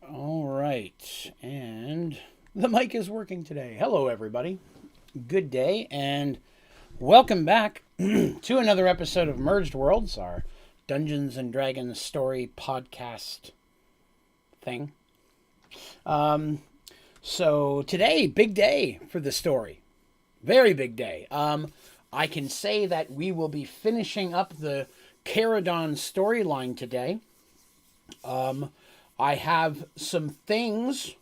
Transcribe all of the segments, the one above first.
All right, and the mic is working today. Hello, everybody. Good day, and welcome back to another episode of Merged Worlds, our Dungeons and Dragons story podcast thing. So today, big day for the story. Very big day. I can say that we will be finishing up the Caradon storyline today. I have some things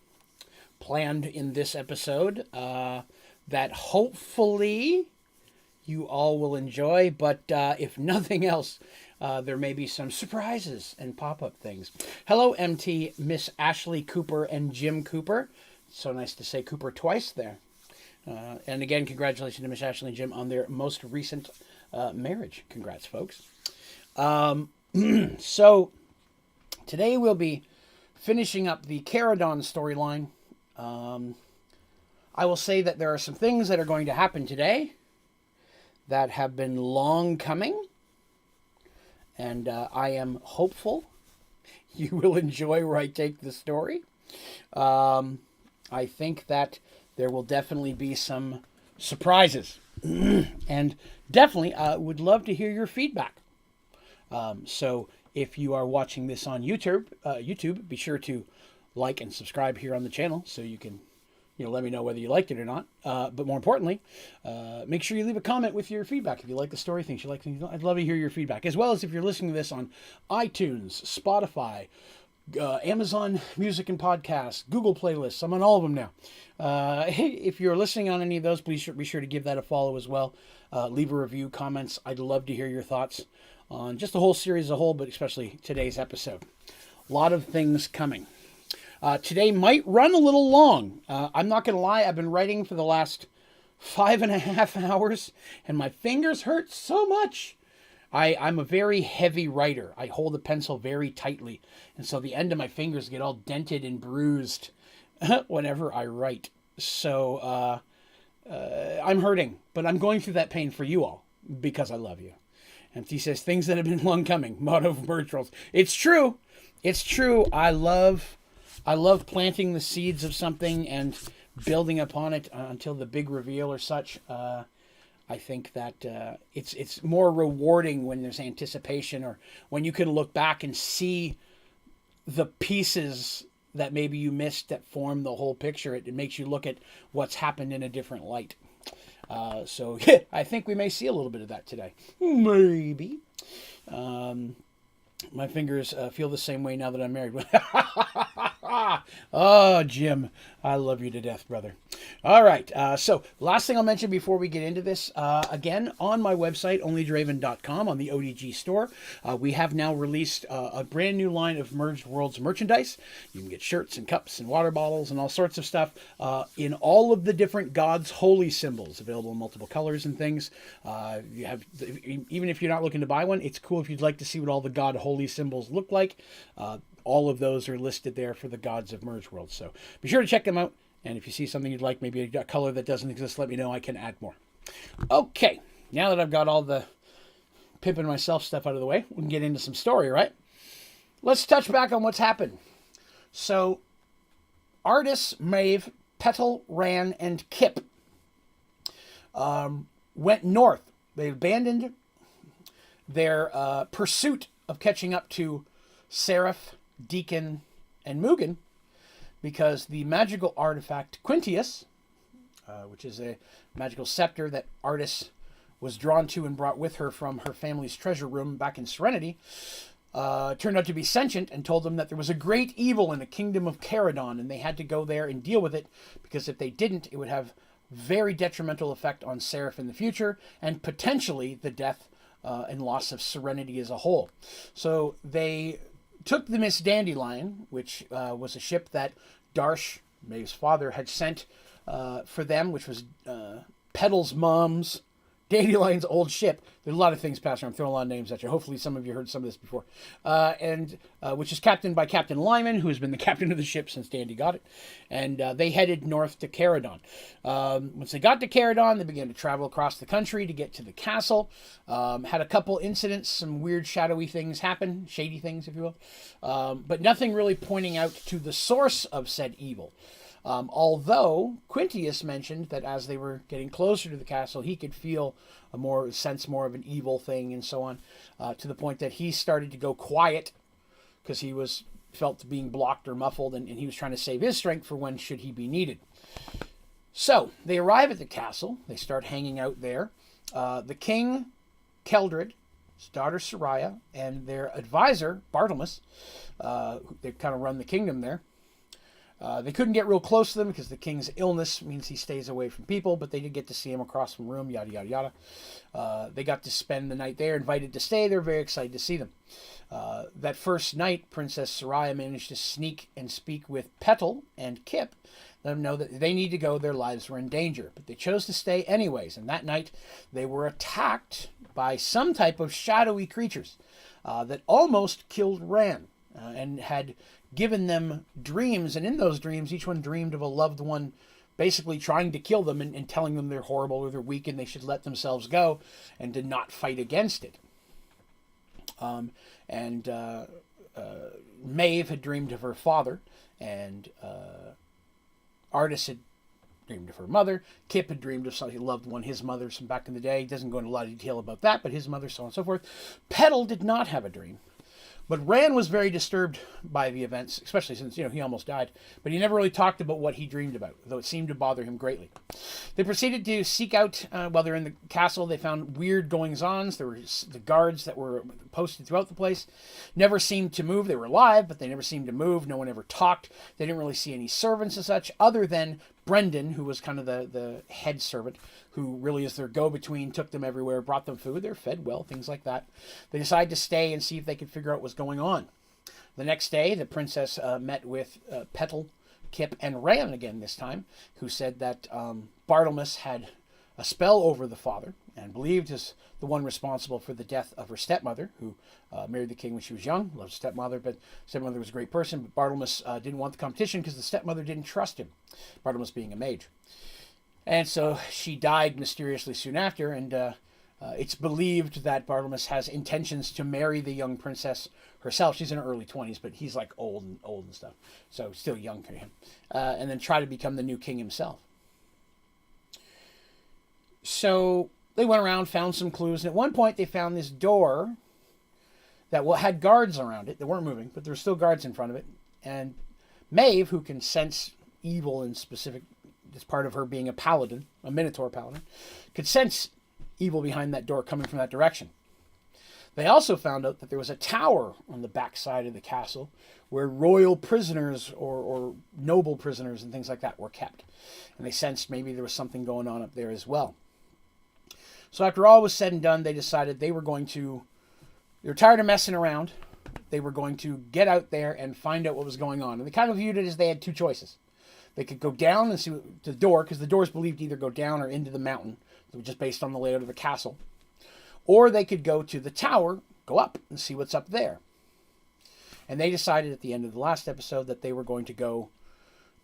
planned in this episode that hopefully you all will enjoy, but if nothing else, there may be some surprises and pop-up things. Hello, MT, Miss Ashley Cooper and Jim Cooper. So nice to say Cooper twice there. And again, congratulations to Miss Ashley and Jim on their most recent marriage. Congrats, folks. So today we'll be finishing up the Caradon storyline. I will say that there are some things that are going to happen today that have been long coming, and I am hopeful you will enjoy where I take the story. I think that there will definitely be some surprises, and definitely would love to hear your feedback. So if you are watching this on YouTube, be sure to like and subscribe here on the channel so you can, let me know whether you liked it or not. But more importantly, make sure you leave a comment with your feedback. If you like the story, things you like, things you don't, I'd love to hear your feedback. As well as if you're listening to this on iTunes, Spotify, Amazon Music and Podcasts, Google Playlists. I'm on all of them now. If you're listening on any of those, please be sure to give that a follow as well. Leave a review, comments. I'd love to hear your thoughts on just the whole series as a whole, but especially today's episode. A lot of things coming. Today might run a little long. I'm not going to lie. I've been writing for the last 5.5 hours, and my fingers hurt so much. I'm a very heavy writer. I hold the pencil very tightly, and so the end of my fingers get all dented and bruised whenever I write. So I'm hurting, but I'm going through that pain for you all because I love you. And he says things that have been long coming. Motto of Mergeworlds. It's true. It's true. I love planting the seeds of something and building upon it until the big reveal or such. I think that it's more rewarding when there's anticipation or when you can look back and see the pieces that maybe you missed that form the whole picture. It makes you look at what's happened in a different light. So yeah, I think we may see a little bit of that today. Maybe. My fingers feel the same way now that I'm married. Oh, Jim, I love you to death, brother. All right. So last thing I'll mention before we get into this, again, on my website, Onlydraven.com, on the ODG store, we have now released a brand new line of Merged Worlds merchandise. You can get shirts and cups and water bottles and all sorts of stuff in all of the different gods' holy symbols, available in multiple colors and things. You have, even if you're not looking to buy one, it's cool if you'd like to see what all the god holy symbols look like. All of those are listed there for the gods of Mergeworlds. So be sure to check them out. And if you see something you'd like, maybe a color that doesn't exist, let me know. I can add more. Okay, now that I've got all the pimping myself stuff out of the way, we can get into some story, right? Let's touch back on what's happened. So, Artis, Maeve, Petal, Ran, and Kip went north. They abandoned their pursuit of catching up to Seraph, Deacon, and Mugen, because the magical artifact Quintius, which is a magical scepter that Artis was drawn to and brought with her from her family's treasure room back in Serenity, turned out to be sentient and told them that there was a great evil in the kingdom of Caradon, and they had to go there and deal with it, because if they didn't, it would have very detrimental effect on Seraph in the future, and potentially the death and loss of Serenity as a whole. So they took the Miss Dandelion, which was a ship that Darsh, Maeve's father, had sent for them, which was Petal's mom's Dandelion's old ship. There's a lot of things, Pastor. I'm throwing a lot of names at you. Hopefully some of you heard some of this before. Which is captained by Captain Lyman, who has been the captain of the ship since Dandy got it. And they headed north to Caradon. Once they got to Caradon, they began to travel across the country to get to the castle. Had a couple incidents, some weird shadowy things happen, shady things, if you will. But nothing really pointing out to the source of said evil. Although Quintius mentioned that as they were getting closer to the castle, he could feel sense more of an evil thing and so on, to the point that he started to go quiet because he felt being blocked or muffled, and he was trying to save his strength for when should he be needed. So they arrive at the castle. They start hanging out there. The king, Keldred, his daughter Soraya, and their advisor, Bartlemus, they kind of run the kingdom there. They couldn't get real close to them because the king's illness means he stays away from people, but they did get to see him across from room, yada, yada, yada. They got to spend the night there, invited to stay. They're very excited to see them. That first night, Princess Soraya managed to sneak and speak with Petal and Kip, let them know that they need to go, their lives were in danger. But they chose to stay anyways, and that night they were attacked by some type of shadowy creatures that almost killed Ran, and had given them dreams, and in those dreams each one dreamed of a loved one basically trying to kill them and telling them they're horrible or they're weak and they should let themselves go and to not fight against it. Maeve had dreamed of her father, and Artis had dreamed of her mother. Kip had dreamed of somebody loved one, his mother, from back in the day. He doesn't go into a lot of detail about that, but his mother, so on and so forth. Petal did not have a dream. But Ran was very disturbed by the events, especially since, he almost died. But he never really talked about what he dreamed about, though it seemed to bother him greatly. They proceeded to seek out, while they're in the castle, they found weird goings-ons. There were the guards that were posted throughout the place. Never seemed to move. They were alive, but they never seemed to move. No one ever talked. They didn't really see any servants and such, other than Brendan, who was kind of the head servant, who really is their go-between, took them everywhere, brought them food, they're fed well, things like that. They decided to stay and see if they could figure out what's going on. The next day, the princess met with Petal, Kip, and Ran again this time, who said that Bartlemus had a spell over the father and believed is the one responsible for the death of her stepmother, who married the king when she was young, loved stepmother, but stepmother was a great person, but Bartlemus didn't want the competition because the stepmother didn't trust him, Bartlemus being a mage. And so she died mysteriously soon after, and it's believed that Bartlemus has intentions to marry the young princess herself. She's in her early 20s, but he's like old and stuff, so still young to him, and then try to become the new king himself. So they went around, found some clues, and at one point they found this door that had guards around it. They weren't moving, but there were still guards in front of it. And Maeve, who can sense evil in specific, as part of her being a paladin, a minotaur paladin, could sense evil behind that door coming from that direction. They also found out that there was a tower on the back side of the castle where royal prisoners or noble prisoners and things like that were kept. And they sensed maybe there was something going on up there as well. So after all was said and done, they decided they were tired of messing around. They were going to get out there and find out what was going on. And they kind of viewed it as they had two choices. They could go down and see the door, because the door is believed to either go down or into the mountain, just based on the layout of the castle. Or they could go to the tower, go up, and see what's up there. And they decided at the end of the last episode that they were going to go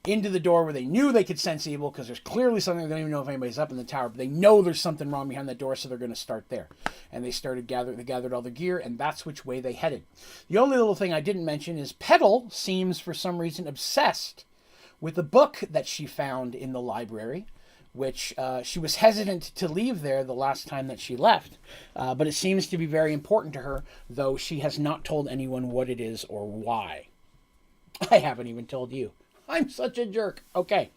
into the door where they knew they could sense evil, because there's clearly something. They don't even know if anybody's up in the tower, but they know there's something wrong behind that door, so they're going to start there. And they gathered all their gear, and that's which way they headed. The only little thing I didn't mention is Petal seems for some reason obsessed with the book that she found in the library, which she was hesitant to leave there the last time that she left. But it seems to be very important to her, though she has not told anyone what it is or why. I haven't even told you. I'm such a jerk. Okay.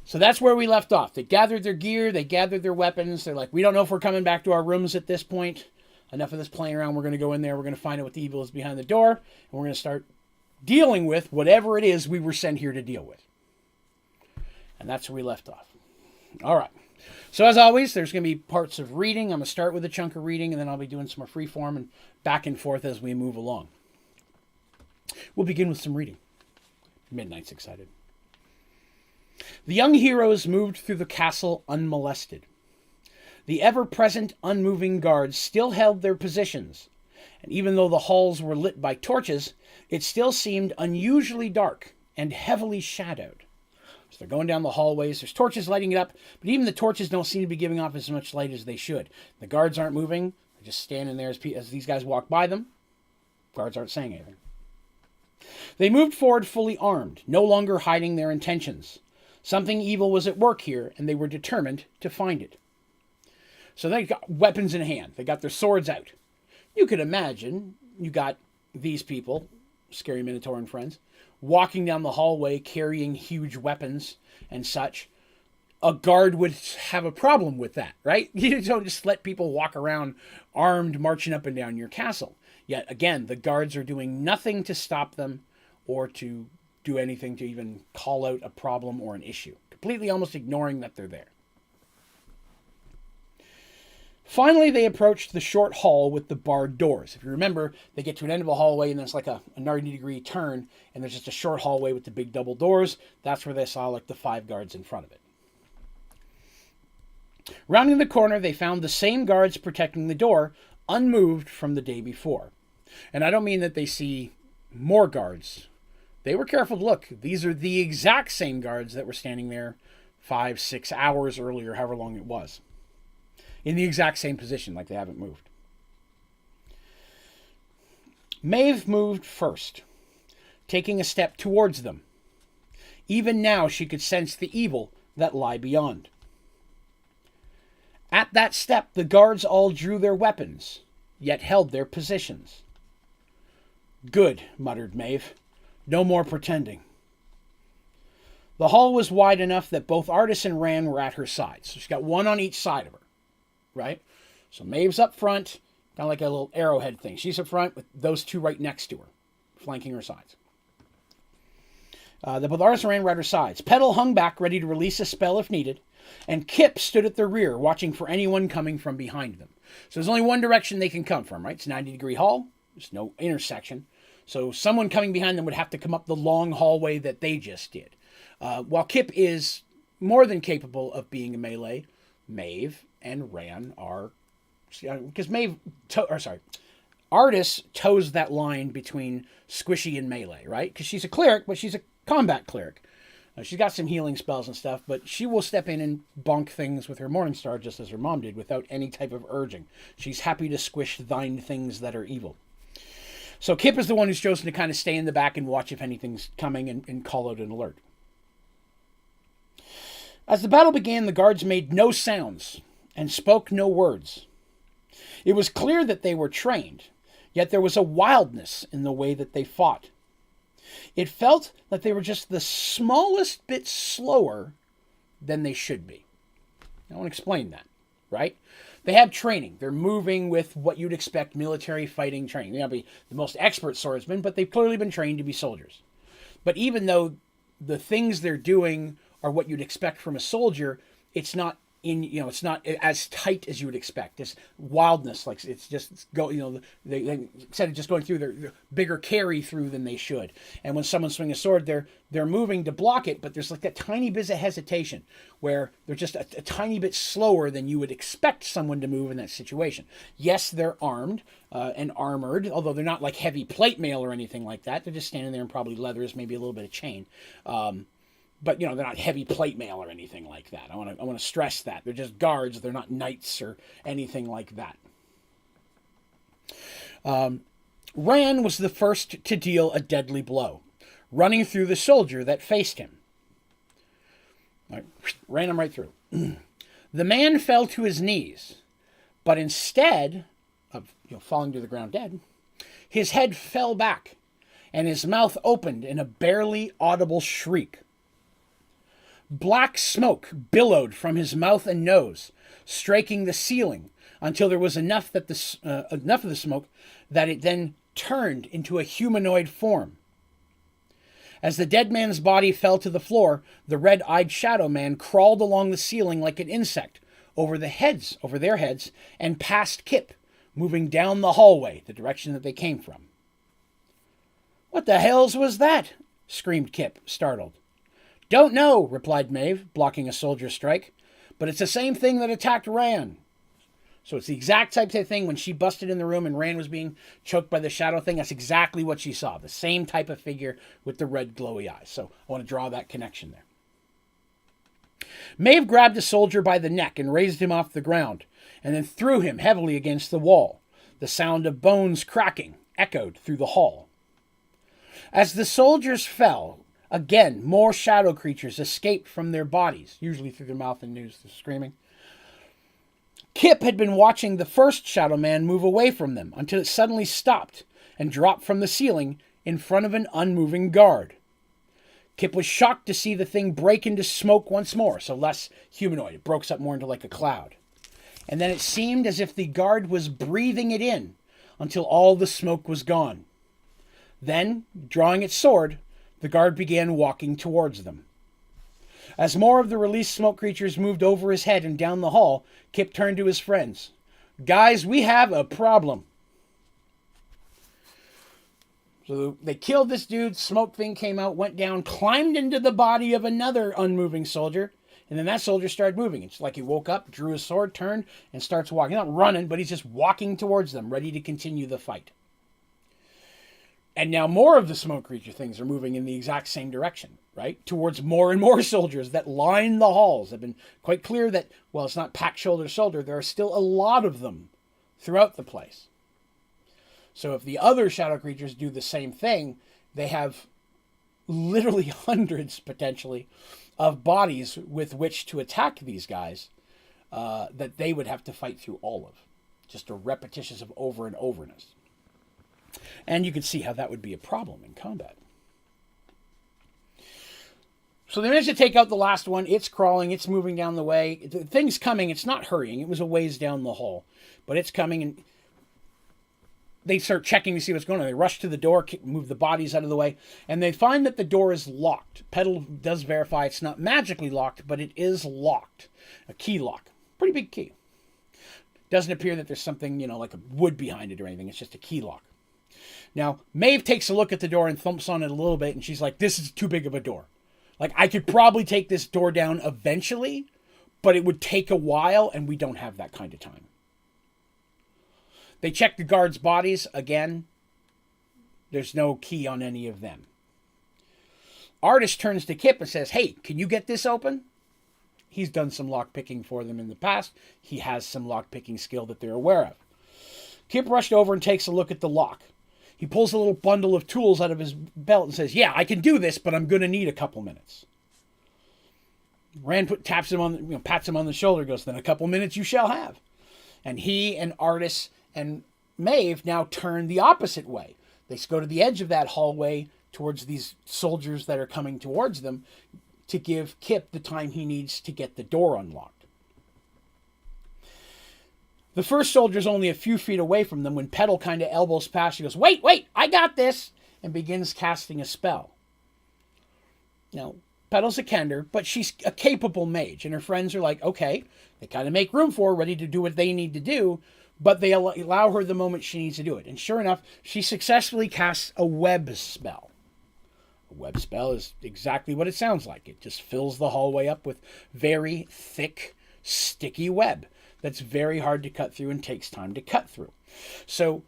So that's where we left off. They gathered their gear. They gathered their weapons. They're like, we don't know if we're coming back to our rooms at this point. Enough of this playing around. We're going to go in there. We're going to find out what the evil is behind the door. And we're going to start dealing with whatever it is we were sent here to deal with. And that's where we left off. All right. So as always, there's going to be parts of reading. I'm going to start with a chunk of reading, and then I'll be doing some more freeform and back and forth as we move along. We'll begin with some reading. Midnight's excited. The young heroes moved through the castle unmolested. The ever-present, unmoving guards still held their positions, and even though the halls were lit by torches, it still seemed unusually dark and heavily shadowed. So they're going down the hallways. There's torches lighting it up, but even the torches don't seem to be giving off as much light as they should. The guards aren't moving. They're just standing there as these guys walk by them. Guards aren't saying anything. They moved forward fully armed, no longer hiding their intentions. Something evil was at work here, and they were determined to find it. So they got weapons in hand. They got their swords out. You could imagine you got these people, Scary Minotaur and friends, walking down the hallway carrying huge weapons and such. A guard would have a problem with that, right? You don't just let people walk around armed marching up and down your castle. Yet again, the guards are doing nothing to stop them or to do anything to even call out a problem or an issue. Completely almost ignoring that they're there. Finally, they approached the short hall with the barred doors. If you remember, they get to an end of a hallway and there's like a 90-degree turn, and there's just a short hallway with the big double doors. That's where they saw like the 5 guards in front of it. Rounding the corner, they found the same guards protecting the door, unmoved from the day before. And I don't mean that they see more guards. They were careful to look. These are the exact same guards that were standing there 5-6 hours earlier, however long it was. In the exact same position, like they haven't moved. Maeve moved first, taking a step towards them. Even now she could sense the evil that lie beyond. At that step, the guards all drew their weapons, yet held their positions. "Good," muttered Maeve. "No more pretending." The hall was wide enough that both Artis and Ran were at her sides. So she's got one on each side of her, right? So Maeve's up front, kind of like a little arrowhead thing. She's up front with those two right next to her, flanking her sides. Both Artis and Ran were at her sides. Petal hung back, ready to release a spell if needed, and Kip stood at the rear, watching for anyone coming from behind them. So there's only one direction they can come from, right? It's a 90-degree hall. There's no intersection. So someone coming behind them would have to come up the long hallway that they just did. While Kip is more than capable of being a melee, Maeve and Ran are... Because Artis toes that line between squishy and melee, right? Because she's a cleric, but she's a combat cleric. She's got some healing spells and stuff, but she will step in and bonk things with her Morningstar just as her mom did without any type of urging. She's happy to squish thine things that are evil. So Kip is the one who's chosen to kind of stay in the back and watch if anything's coming and call out an alert. As the battle began, the guards made no sounds and spoke no words. It was clear that they were trained, yet there was a wildness in the way that they fought. It felt that they were just the smallest bit slower than they should be. I want to explain that, right? They have training. They're moving with what you'd expect military fighting training. They may not be the most expert swordsmen, but they've clearly been trained to be soldiers. But even though the things they're doing are what you'd expect from a soldier, it's not it's not as tight as you would expect. This wildness, like they instead of just going through, they're bigger carry through than they should. And when someone swings a sword, they're moving to block it, but there's like that tiny bit of hesitation where they're just a tiny bit slower than you would expect someone to move in that situation. Yes, they're armed and armored, although they're not like heavy plate mail or anything like that. They're just standing there in probably leathers, maybe a little bit of chain. But, they're not heavy plate mail or anything like that. I want to stress that. They're just guards. They're not knights or anything like that. Ran was the first to deal a deadly blow, running through the soldier that faced him. Ran him right through. The man fell to his knees, but instead of falling to the ground dead, his head fell back, and his mouth opened in a barely audible shriek. Black smoke billowed from his mouth and nose, striking the ceiling until there was enough of the smoke that it then turned into a humanoid form. As the dead man's body fell to the floor, the red-eyed shadow man crawled along the ceiling like an insect, over their heads, and past Kip, moving down the hallway, the direction that they came from. "What the hells was that?" screamed Kip, startled. "Don't know," replied Maeve, blocking a soldier strike. "But it's the same thing that attacked Ran." So it's the exact type of thing when she busted in the room and Rand was being choked by the shadow thing. That's exactly what she saw. The same type of figure with the red glowy eyes. So I want to draw that connection there. Maeve grabbed a soldier by the neck and raised him off the ground, and then threw him heavily against the wall. The sound of bones cracking echoed through the hall. As the soldiers fell, again more shadow creatures escaped from their bodies, usually through their mouth and nose, screaming. Kip had been watching the first shadow man move away from them until it suddenly stopped and dropped from the ceiling in front of an unmoving guard. Kip was shocked to see the thing break into smoke once more, so less humanoid. It broke up more into like a cloud. And then it seemed as if the guard was breathing it in until all the smoke was gone. Then, drawing its sword, the guard began walking towards them. As more of the released smoke creatures moved over his head and down the hall, Kip turned to his friends. Guys, we have a problem. So they killed this dude, smoke thing came out, went down, climbed into the body of another unmoving soldier, and then that soldier started moving. It's like he woke up, drew his sword, turned, and starts walking. He's not running, but he's just walking towards them, ready to continue the fight. And now more of the smoke creature things are moving in the exact same direction, right? Towards more and more soldiers that line the halls. They've been quite clear that, well, it's not packed shoulder to shoulder. There are still a lot of them throughout the place. So if the other shadow creatures do the same thing, they have literally hundreds, potentially, of bodies with which to attack these guys that they would have to fight through all of. Just a repetitious of over and overness. And you can see how that would be a problem in combat. So they managed to take out the last one. It's crawling. It's moving down the way. The thing's coming. It's not hurrying. It was a ways down the hall. But it's coming, and they start checking to see what's going on. They rush to the door, move the bodies out of the way, and they find that the door is locked. Petal does verify it's not magically locked, but it is locked. A key lock. Pretty big key. Doesn't appear that there's something, like a wood behind it or anything. It's just a key lock. Now, Maeve takes a look at the door and thumps on it a little bit, and she's like, this is too big of a door. Like, I could probably take this door down eventually, but it would take a while, and we don't have that kind of time. They check the guards' bodies. Again, there's no key on any of them. Artist turns to Kip and says, hey, can you get this open? He's done some lockpicking for them in the past. He has some lockpicking skill that they're aware of. Kip rushed over and takes a look at the lock. He pulls a little bundle of tools out of his belt and says, yeah, I can do this, but I'm going to need a couple minutes. Rand pats him on the shoulder, goes, then a couple minutes you shall have. And he and Artis and Maeve now turn the opposite way. They go to the edge of that hallway towards these soldiers that are coming towards them to give Kip the time he needs to get the door unlocked. The first soldier's only a few feet away from them when Petal kind of elbows past. She goes, wait, I got this, and begins casting a spell. Now, Petal's a Kender, but she's a capable mage, and her friends are like, okay, they kind of make room for her, ready to do what they need to do, but they allow her the moment she needs to do it. And sure enough, she successfully casts a web spell. A web spell is exactly what it sounds like. It just fills the hallway up with very thick, sticky web that's very hard to cut through and takes time to cut through. So,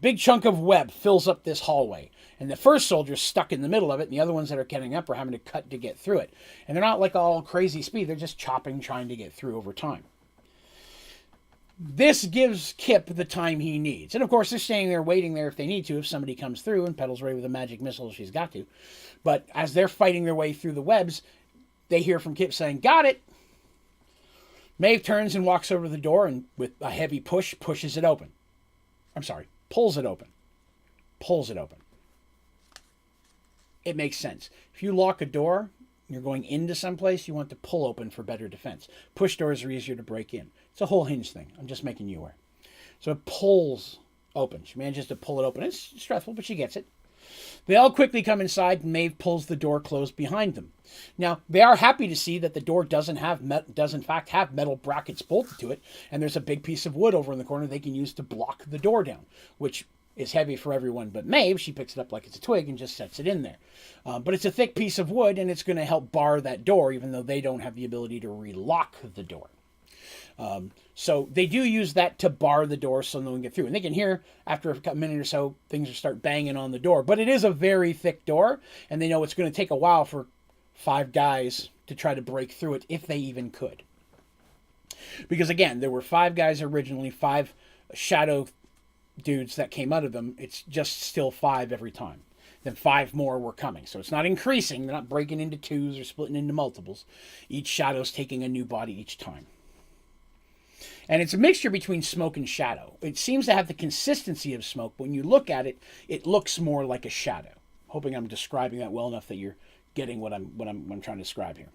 big chunk of web fills up this hallway. And the first soldier's stuck in the middle of it, and the other ones that are getting up are having to cut to get through it. And they're not like all crazy speed. They're just chopping, trying to get through over time. This gives Kip the time he needs. And of course, they're staying there, waiting there if they need to, if somebody comes through, and Petal's ready with a magic missile if she's got to. But as they're fighting their way through the webs, they hear from Kip saying, got it! Maeve turns and walks over to the door and with a heavy push, pushes it open. Pulls it open. Pulls it open. It makes sense. If you lock a door, you're going into someplace, you want to pull open for better defense. Push doors are easier to break in. It's a whole hinge thing. I'm just making you aware. So it pulls open. She manages to pull it open. It's stressful, but she gets it. They all quickly come inside, and Maeve pulls the door closed behind them. Now, they are happy to see that the door does in fact have metal brackets bolted to it, and there's a big piece of wood over in the corner they can use to block the door down, which is heavy for everyone but Maeve. She picks it up like it's a twig and just sets it in there. But it's a thick piece of wood, and it's going to help bar that door, even though they don't have the ability to relock the door. So they do use that to bar the door so no one can get through. And they can hear after a minute or so things start banging on the door. But it is a very thick door, and they know it's going to take a while for 5 guys to try to break through it if they even could. Because again, there were 5 guys originally, 5 shadow dudes that came out of them. It's just still 5 every time. Then 5 more were coming. So it's not increasing. They're not breaking into 2s or splitting into multiples. Each shadow's taking a new body each time. And it's a mixture between smoke and shadow. It seems to have the consistency of smoke. But when you look at it, it looks more like a shadow. Hoping I'm describing that well enough that you're getting what I'm trying to describe here.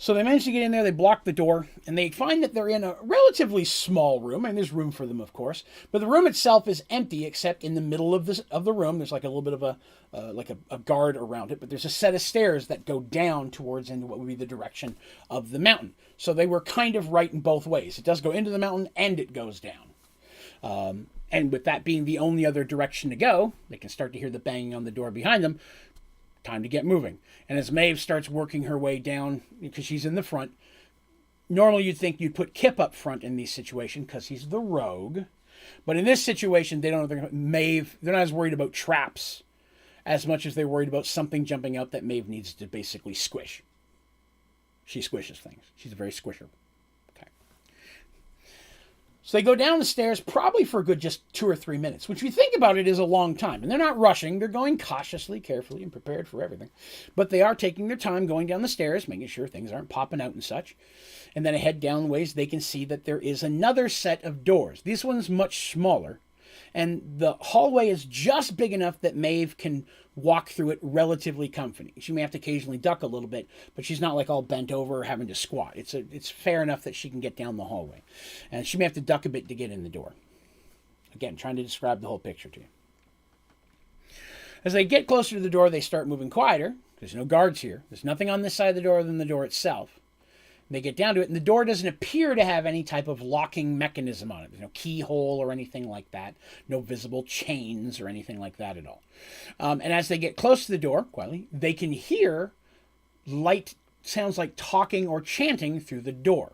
So they manage to get in there, they block the door, and they find that they're in a relatively small room, and there's room for them, of course, but the room itself is empty, except in the middle of the room, there's like a little bit of a guard around it, but there's a set of stairs that go down towards into what would be the direction of the mountain. So they were kind of right in both ways. It does go into the mountain, and it goes down. And with that being the only other direction to go, they can start to hear the banging on the door behind them. Time to get moving. And as Maeve starts working her way down, because she's in the front, normally you'd think you'd put Kip up front in these situations because he's the rogue. But in this situation, they're not as worried about traps as much as they're worried about something jumping out that Maeve needs to basically squish. She squishes things. She's a very squisher. Okay. So they go down the stairs probably for a good just 2 or 3 minutes, which, if you think about it, is a long time. And they're not rushing. They're going cautiously, carefully, and prepared for everything. But they are taking their time going down the stairs, making sure things aren't popping out and such. And then ahead down ways, they can see that there is another set of doors. This one's much smaller. And the hallway is just big enough that Maeve can walk through it relatively comfortably. She may have to occasionally duck a little bit, but she's not like all bent over or having to squat. It's fair enough that she can get down the hallway. And she may have to duck a bit to get in the door. Again, trying to describe the whole picture to you. As they get closer to the door, they start moving quieter. There's no guards here. There's nothing on this side of the door than the door itself. They get down to it, and the door doesn't appear to have any type of locking mechanism on it. There's no keyhole or anything like that. No visible chains or anything like that at all. And as they get close to the door, quietly, they can hear light sounds like talking or chanting through the door.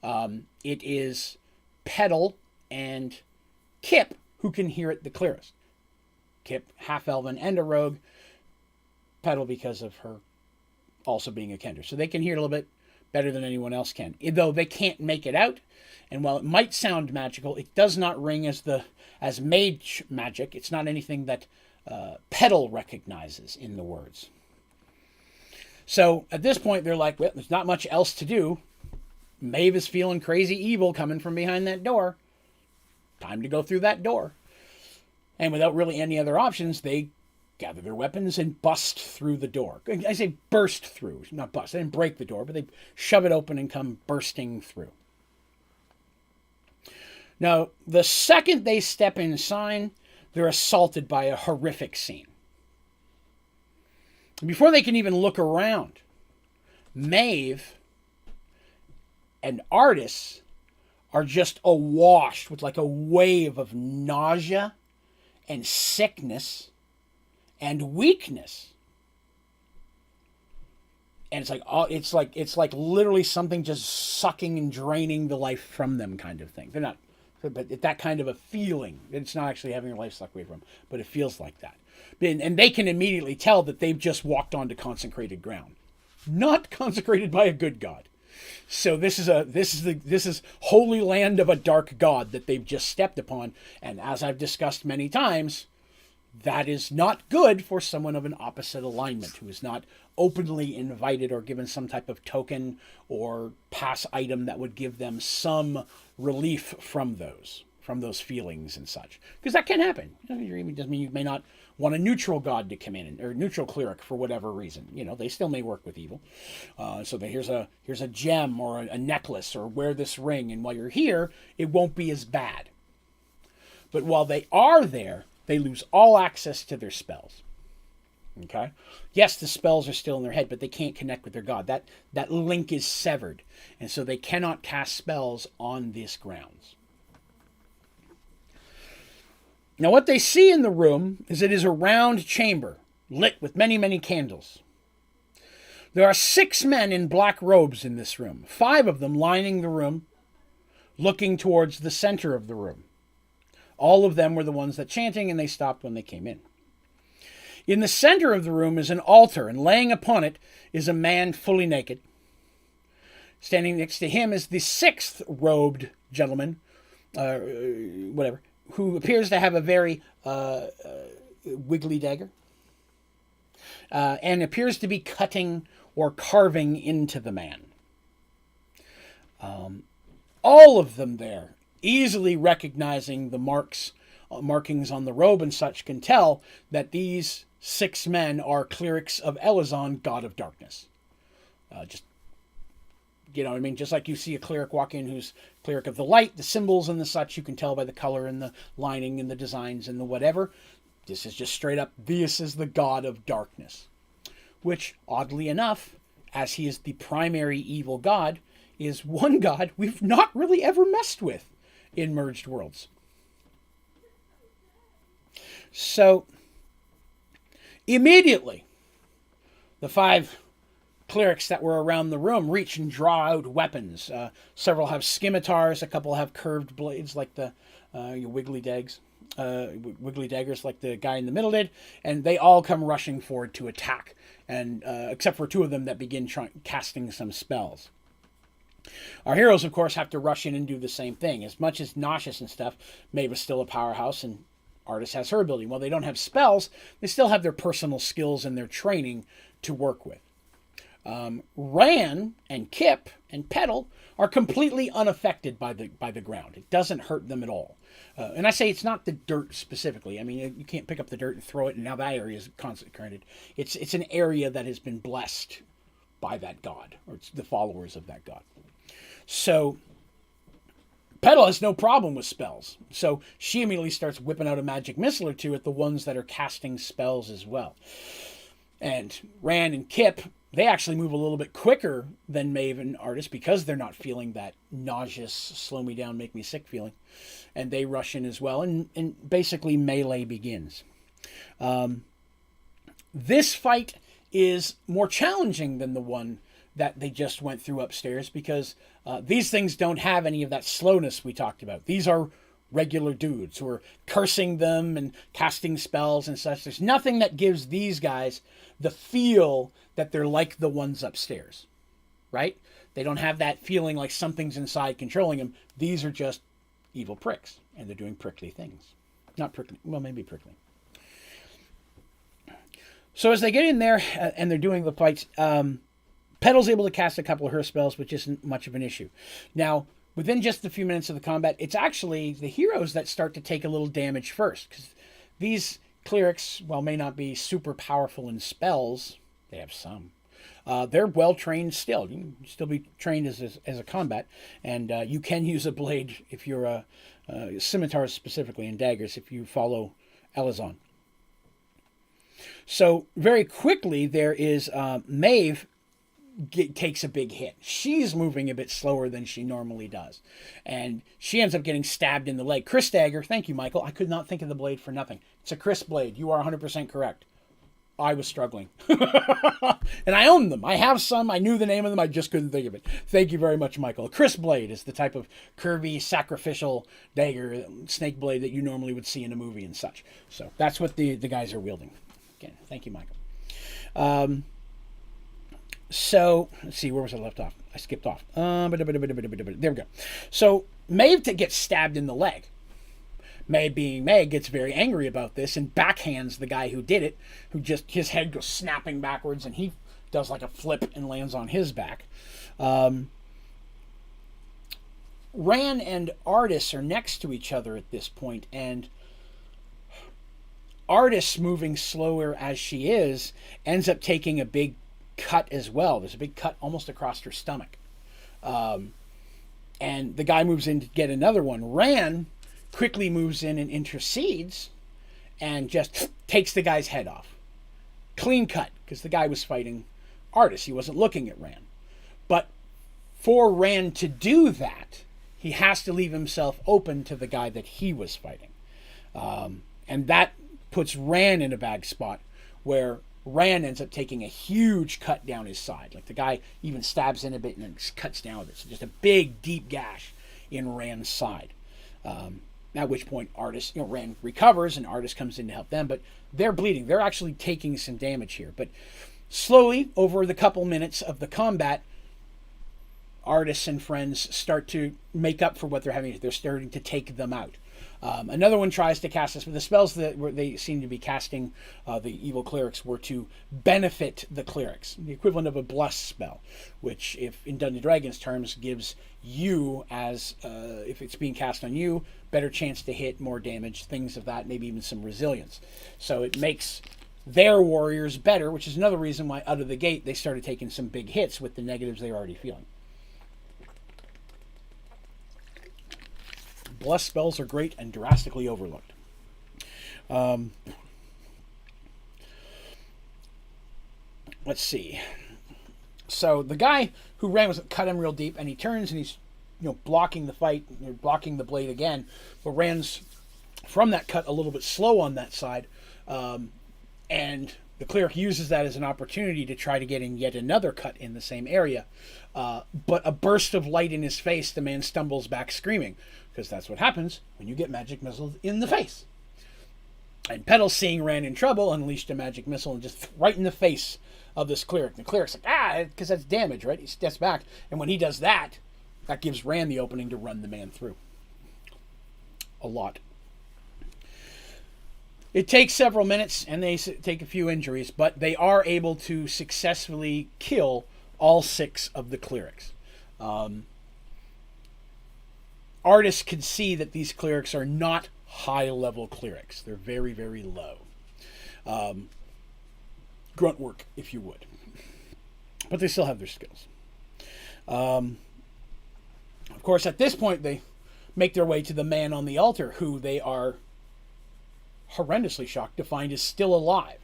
It is Petal and Kip who can hear it the clearest. Kip, half-elven and a rogue. Petal because of her also being a kender. So they can hear it a little bit better than anyone else can, though they can't make it out. And while it might sound magical, it does not ring as mage magic. It's not anything that Petal recognizes in the words. So at this point, they're like, well, there's not much else to do. Maeve is feeling crazy evil coming from behind that door. Time to go through that door. And without really any other options, they gather their weapons and bust through the door. I say burst through, not bust. They didn't break the door, but they shove it open and come bursting through. Now, the second they step inside, they're assaulted by a horrific scene. Before they can even look around, Maeve and Artis are just awash with like a wave of nausea and sickness and weakness. And it's like literally something just sucking and draining the life from them kind of thing. They're not, but that kind of a feeling. It's not actually having their life sucked away from them, but it feels like that. And they can immediately tell that they've just walked onto consecrated ground, not consecrated by a good god. So this is holy land of a dark god that they've just stepped upon. And as I've discussed many times, that is not good for someone of an opposite alignment who is not openly invited or given some type of token or pass item that would give them some relief from those feelings and such. Because that can happen. It doesn't mean you may not want a neutral god to come in, or neutral cleric for whatever reason. They still may work with evil. So here's a gem or a necklace, or wear this ring, and while you're here, it won't be as bad. But while they are there, they lose all access to their spells. Okay? Yes, the spells are still in their head, but they can't connect with their god. That link is severed. And so they cannot cast spells on these grounds. Now what they see in the room is it is a round chamber, lit with many, many candles. There are 6 men in black robes in this room, 5 of them lining the room, looking towards the center of the room. All of them were the ones that chanting, and they stopped when they came in. In the center of the room is an altar, and laying upon it is a man fully naked. Standing next to him is the 6th robed gentleman, who appears to have a very wiggly dagger, and appears to be cutting or carving into the man. All of them there, easily recognizing the markings on the robe and such, can tell that these 6 men are clerics of Elazon, god of darkness. Just like you see a cleric walk in who's cleric of the light, the symbols and the such, you can tell by the color and the lining and the designs and the whatever. This is just straight up, this is the god of darkness. Which, oddly enough, as he is the primary evil god, is one god we've not really ever messed with in Merged Worlds. So, immediately, the 5 clerics that were around the room reach and draw out weapons. Several have scimitars, a couple have curved blades like the wiggly daggers like the guy in the middle did, and they all come rushing forward to attack, and except for 2 of them that begin casting some spells. Our heroes, of course, have to rush in and do the same thing. As much as nauseous and stuff, Maeve is still a powerhouse, and Artis has her ability. While they don't have spells, they still have their personal skills and their training to work with. Ran and Kip and Petal are completely unaffected by the ground. It doesn't hurt them at all. And I say it's not the dirt specifically. I mean, you can't pick up the dirt and throw it, and now that area is consecrated. It's an area that has been blessed by that god, or it's the followers of that god. So Petal has no problem with spells. So she immediately starts whipping out a magic missile or 2 at the ones that are casting spells as well. And Rand and Kip, they actually move a little bit quicker than Maeve and Artis because they're not feeling that nauseous, slow me down, make me sick feeling. And they rush in as well. And basically melee begins. This fight is more challenging than the one that they just went through upstairs because these things don't have any of that slowness we talked about. These are regular dudes who are cursing them and casting spells and such. There's nothing that gives these guys the feel that they're like the ones upstairs, right? They don't have that feeling like something's inside controlling them. These are just evil pricks, and they're doing prickly things. Not prickly, well, maybe prickly. So as they get in there and they're doing the fights, Petal's able to cast a couple of her spells, which isn't much of an issue. Now, within just a few minutes of the combat, it's actually the heroes that start to take a little damage first. Because these clerics, while may not be super powerful in spells, they have some. They're well-trained still. You can still be trained as a combat. And you can use a blade if you're a scimitars specifically, and daggers if you follow Elazon. So very quickly, there is Maeve takes a big hit. She's moving a bit slower than she normally does. And she ends up getting stabbed in the leg. Chris dagger. Thank you, Michael. I could not think of the blade for nothing. It's a Chris blade. You are 100% correct. I was struggling. And I own them. I have some. I knew the name of them. I just couldn't think of it. Thank you very much, Michael. A Chris blade is the type of curvy, sacrificial dagger, snake blade that you normally would see in a movie and such. So that's what the guys are wielding. Again, thank you, Michael. So, let's see, where was I left off? I skipped off. There we go. So, Maeve gets stabbed in the leg. Maeve, being Meg, gets very angry about this and backhands the guy who did it, who just, his head goes snapping backwards and he does like a flip and lands on his back. Ran and Artis are next to each other at this point, and Artis, moving slower as she is, ends up taking a big cut as well. There's a big cut almost across her stomach. And the guy moves in to get another one. Ran quickly moves in and intercedes and just takes the guy's head off. Clean cut, because the guy was fighting Artis. He wasn't looking at Ran. But for Ran to do that, he has to leave himself open to the guy that he was fighting. And that puts Ran in a bad spot where Rand ends up taking a huge cut down his side. Like the guy even stabs in a bit and then just cuts down with it. So just a big, deep gash in Rand's side. At which point Rand recovers and Artis comes in to help them, but they're bleeding. They're actually taking some damage here. But slowly, over the couple minutes of the combat, Artis and friends start to make up for what they're having. They're starting to take them out. Another one tries to cast this, but the spells that they seem to be casting, the evil clerics, were to benefit the clerics. The equivalent of a bless spell, which, if in Dungeons & Dragons terms, gives you, as if it's being cast on you, better chance to hit, more damage, things of that, maybe even some resilience. So it makes their warriors better, which is another reason why out of the gate they started taking some big hits with the negatives they were already feeling. Bless spells are great and drastically overlooked. Let's see. So the guy who ran was cut him real deep, and he turns and he's blocking the fight, blocking the blade again, but Rand's from that cut a little bit slow on that side, and the cleric uses that as an opportunity to try to get in yet another cut in the same area. But a burst of light in his face, the man stumbles back screaming, because that's what happens when you get magic missiles in the face. And Petal, seeing Rand in trouble, unleashed a magic missile and just right in the face of this cleric. The cleric's like, because that's damage, right? He steps back, and when he does that, that gives Rand the opening to run the man through. A lot. It takes several minutes, and they take a few injuries, but they are able to successfully kill all 6 of the clerics. Artis could see that these clerics are not high-level clerics. They're very, very low. Grunt work, if you would. But they still have their skills. Of course, at this point, they make their way to the man on the altar, who they are horrendously shocked to find is still alive.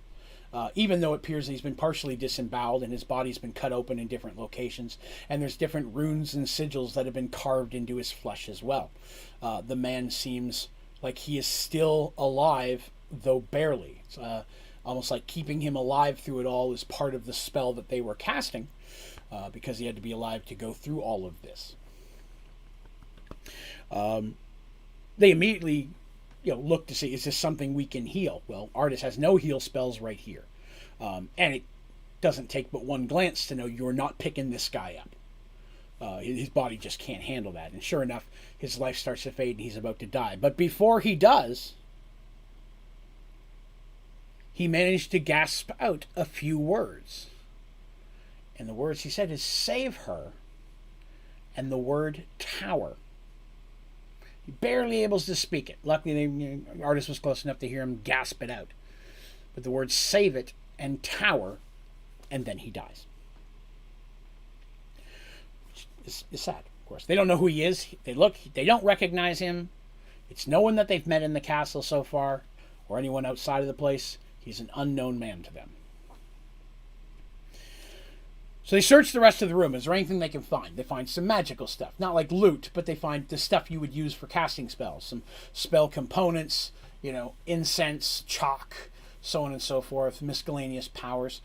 Even though it appears he's been partially disemboweled and his body's been cut open in different locations, and there's different runes and sigils that have been carved into his flesh as well. The man seems like he is still alive, though barely. It's almost like keeping him alive through it all is part of the spell that they were casting, because he had to be alive to go through all of this. They immediately look to see, is this something we can heal? Well, Artis has no heal spells right here. And it doesn't take but one glance to know you're not picking this guy up. His body just can't handle that. And sure enough, his life starts to fade and he's about to die. But before he does, he managed to gasp out a few words. And the words he said is, "Save her," and the word "tower." He barely able to speak it. Luckily, the artist was close enough to hear him gasp it out. But the words "save it" and "tower," and then he dies. It's sad, of course. They don't know who he is. They don't recognize him. It's no one that they've met in the castle so far, or anyone outside of the place. He's an unknown man to them. So they search the rest of the room. Is there anything they can find? They find some magical stuff. Not like loot, but they find the stuff you would use for casting spells. Some spell components, incense, chalk, so on and so forth, miscellaneous powers.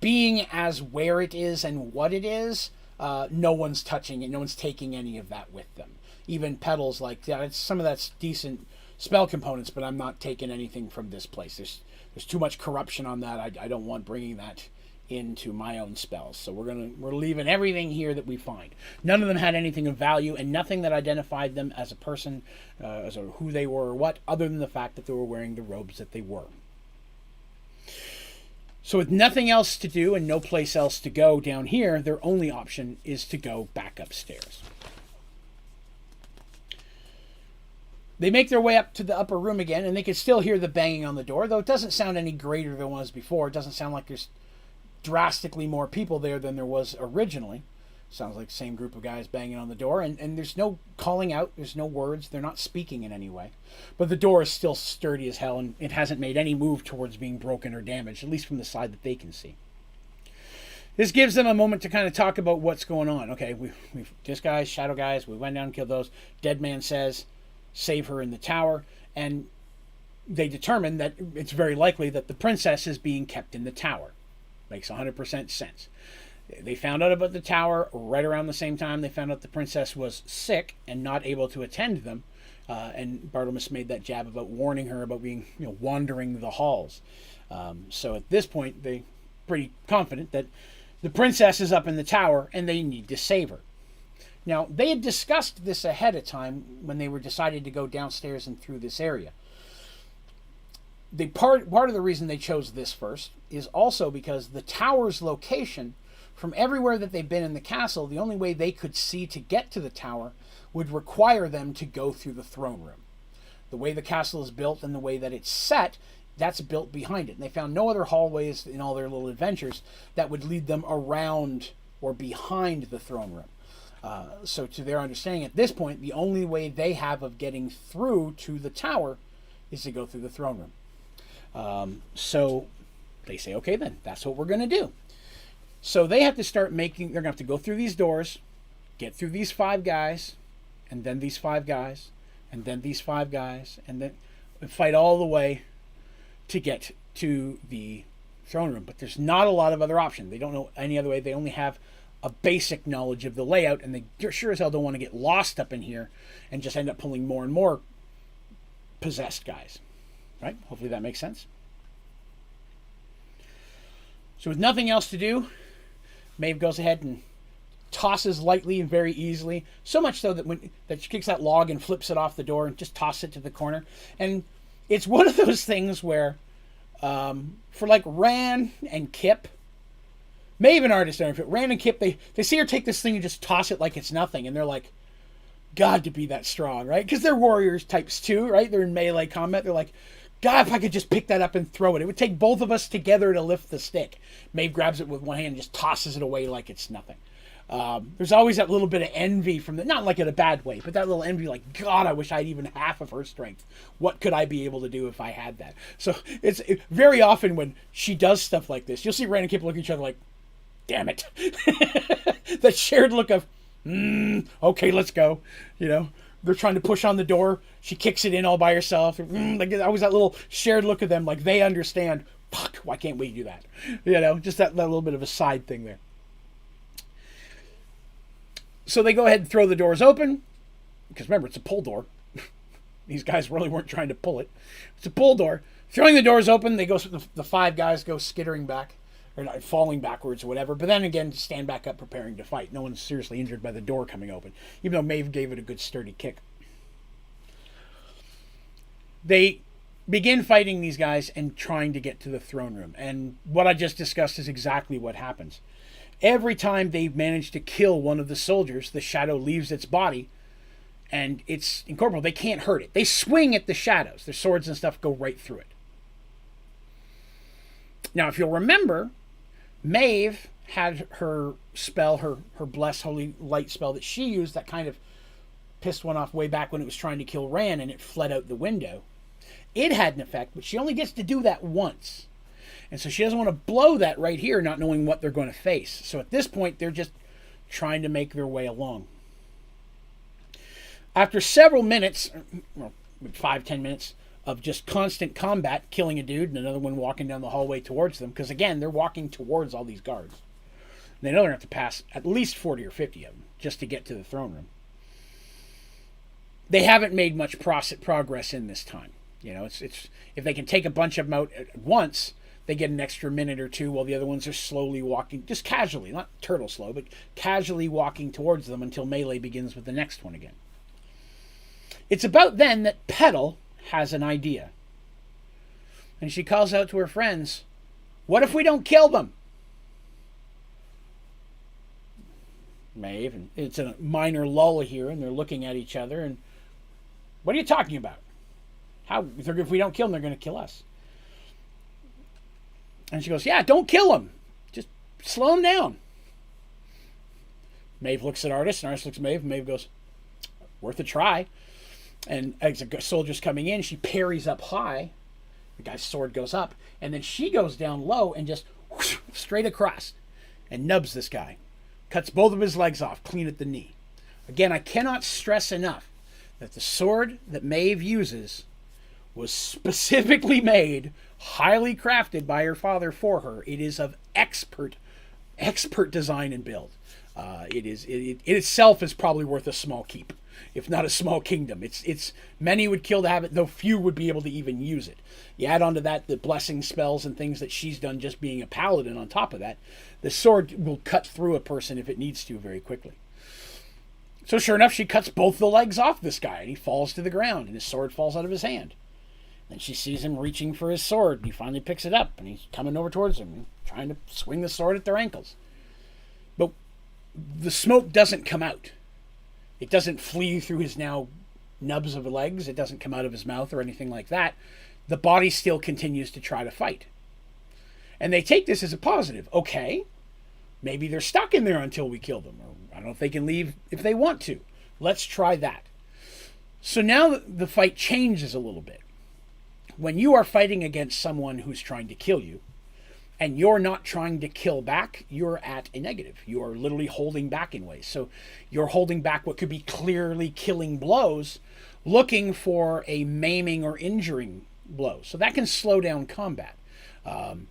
Being as where it is and what it is, no one's touching it. No one's taking any of that with them. Even Petal's like, yeah, some of that's decent spell components, but I'm not taking anything from this place. There's too much corruption on that. I don't want bringing that into my own spells. So we're leaving everything here that we find. None of them had anything of value, and nothing that identified them as a person, who they were or what, other than the fact that they were wearing the robes that they were. So with nothing else to do and no place else to go down here, their only option is to go back upstairs. They make their way up to the upper room again, and they can still hear the banging on the door, though it doesn't sound any greater than it was before. It doesn't sound like there's drastically more people there than there was originally. Sounds like the same group of guys banging on the door, and there's no calling out, there's no words, they're not speaking in any way. But the door is still sturdy as hell, and it hasn't made any move towards being broken or damaged, at least from the side that they can see. This gives them a moment to kind of talk about what's going on. Okay, we've this guys, shadow guys, we went down and killed those. Dead man says, "Save her in the tower." And they determine that it's very likely that the princess is being kept in the tower. Makes 100% sense. They found out about the tower right around the same time they found out the princess was sick and not able to attend them. And Bartlemus made that jab about warning her about being, wandering the halls. So at this point, they're pretty confident that the princess is up in the tower and they need to save her. Now, they had discussed this ahead of time when they were decided to go downstairs and through this area. Part of the reason they chose this first is also because the tower's location, from everywhere that they've been in the castle, the only way they could see to get to the tower would require them to go through the throne room. The way the castle is built and the way that it's set, that's built behind it. And they found no other hallways in all their little adventures that would lead them around or behind the throne room. So to their understanding at this point, the only way they have of getting through to the tower is to go through the throne room. So they say, okay, then that's what we're going to do. So they have to start they're going to have to go through these doors, get through these 5 guys, and then these 5 guys, and then these 5 guys, and then fight all the way to get to the throne room. But there's not a lot of other options. They don't know any other way. They only have a basic knowledge of the layout, and they sure as hell don't want to get lost up in here and just end up pulling more and more possessed guys. Right? Hopefully that makes sense. So with nothing else to do, Maeve goes ahead and tosses lightly and very easily, so much so that she kicks that log and flips it off the door and just tosses it to the corner. And it's one of those things where, for like Ran and Kip, Maeve and Artist, Ran and Kip, they see her take this thing and just toss it like it's nothing, and they're like, God, to be that strong, right? Because they're warriors types too, right? They're in melee combat. They're like, God, if I could just pick that up and throw it. It would take both of us together to lift the stick. Maeve grabs it with one hand and just tosses it away like it's nothing. There's always that little bit of envy from not like in a bad way, but that little envy like, God, I wish I had even half of her strength. What could I be able to do if I had that? So it's very often when she does stuff like this, you'll see Ran and Kip look at each other like, damn it. That shared look of, okay, let's go. They're trying to push on the door. She kicks it in all by herself. Like always that little shared look of them, like they understand. Fuck, why can't we do that? Just that little bit of a side thing there. So they go ahead and throw the doors open, because remember, it's a pull door. These guys really weren't trying to pull it. It's a pull door. Throwing the doors open, the 5 guys go skittering back, or not, falling backwards or whatever, but then again, stand back up preparing to fight. No one's seriously injured by the door coming open, even though Maeve gave it a good sturdy kick. They begin fighting these guys and trying to get to the throne room. And what I just discussed is exactly what happens. Every time they manage to kill one of the soldiers, the shadow leaves its body and it's incorporeal. They can't hurt it. They swing at the shadows. Their swords and stuff go right through it. Now, if you'll remember, Maeve had her spell, her Bless Holy Light spell that she used that kind of pissed one off way back when it was trying to kill Ran and it fled out the window. It had an effect, but she only gets to do that once. And so she doesn't want to blow that right here, not knowing what they're going to face. So at this point, they're just trying to make their way along. After several minutes, 5-10 minutes, of just constant combat, killing a dude and another one walking down the hallway towards them, because again, they're walking towards all these guards. They know they're going to have to pass at least 40 or 50 of them just to get to the throne room. They haven't made much progress in this time. It's if they can take a bunch of them out at once, they get an extra minute or two while the other ones are slowly walking, just casually, not turtle slow, but casually walking towards them until melee begins with the next one again. It's about then that Petal has an idea. And she calls out to her friends, what if we don't kill them? Maeve, and it's a minor lull here, and they're looking at each other, and what are you talking about? If we don't kill them, they're going to kill us. And she goes, yeah, don't kill them. Just slow them down. Maeve looks at Artist, and Artist looks at Maeve, and Maeve goes, worth a try. And as the soldier's coming in, she parries up high. The guy's sword goes up. And then she goes down low and just whoosh, straight across and nubs this guy. Cuts both of his legs off, clean at the knee. Again, I cannot stress enough that the sword that Maeve uses was specifically made, highly crafted by her father for her. It is of expert design and build. It itself is probably worth a small keep, if not a small kingdom. It's many would kill to have it, though few would be able to even use it. You add on to that the blessing spells and things that she's done just being a paladin on top of that. The sword will cut through a person if it needs to very quickly. So sure enough, she cuts both the legs off this guy, and he falls to the ground, and his sword falls out of his hand. And she sees him reaching for his sword, and he finally picks it up, and he's coming over towards him, trying to swing the sword at their ankles. But the smoke doesn't come out. It doesn't flee through his now nubs of legs. It doesn't come out of his mouth or anything like that. The body still continues to try to fight. And they take this as a positive. Okay, maybe they're stuck in there until we kill them. Or I don't know if they can leave if they want to. Let's try that. So now the fight changes a little bit. When you are fighting against someone who's trying to kill you, and you're not trying to kill back, you're at a negative. You are literally holding back in ways. So you're holding back what could be clearly killing blows, looking for a maiming or injuring blow. So that can slow down combat. And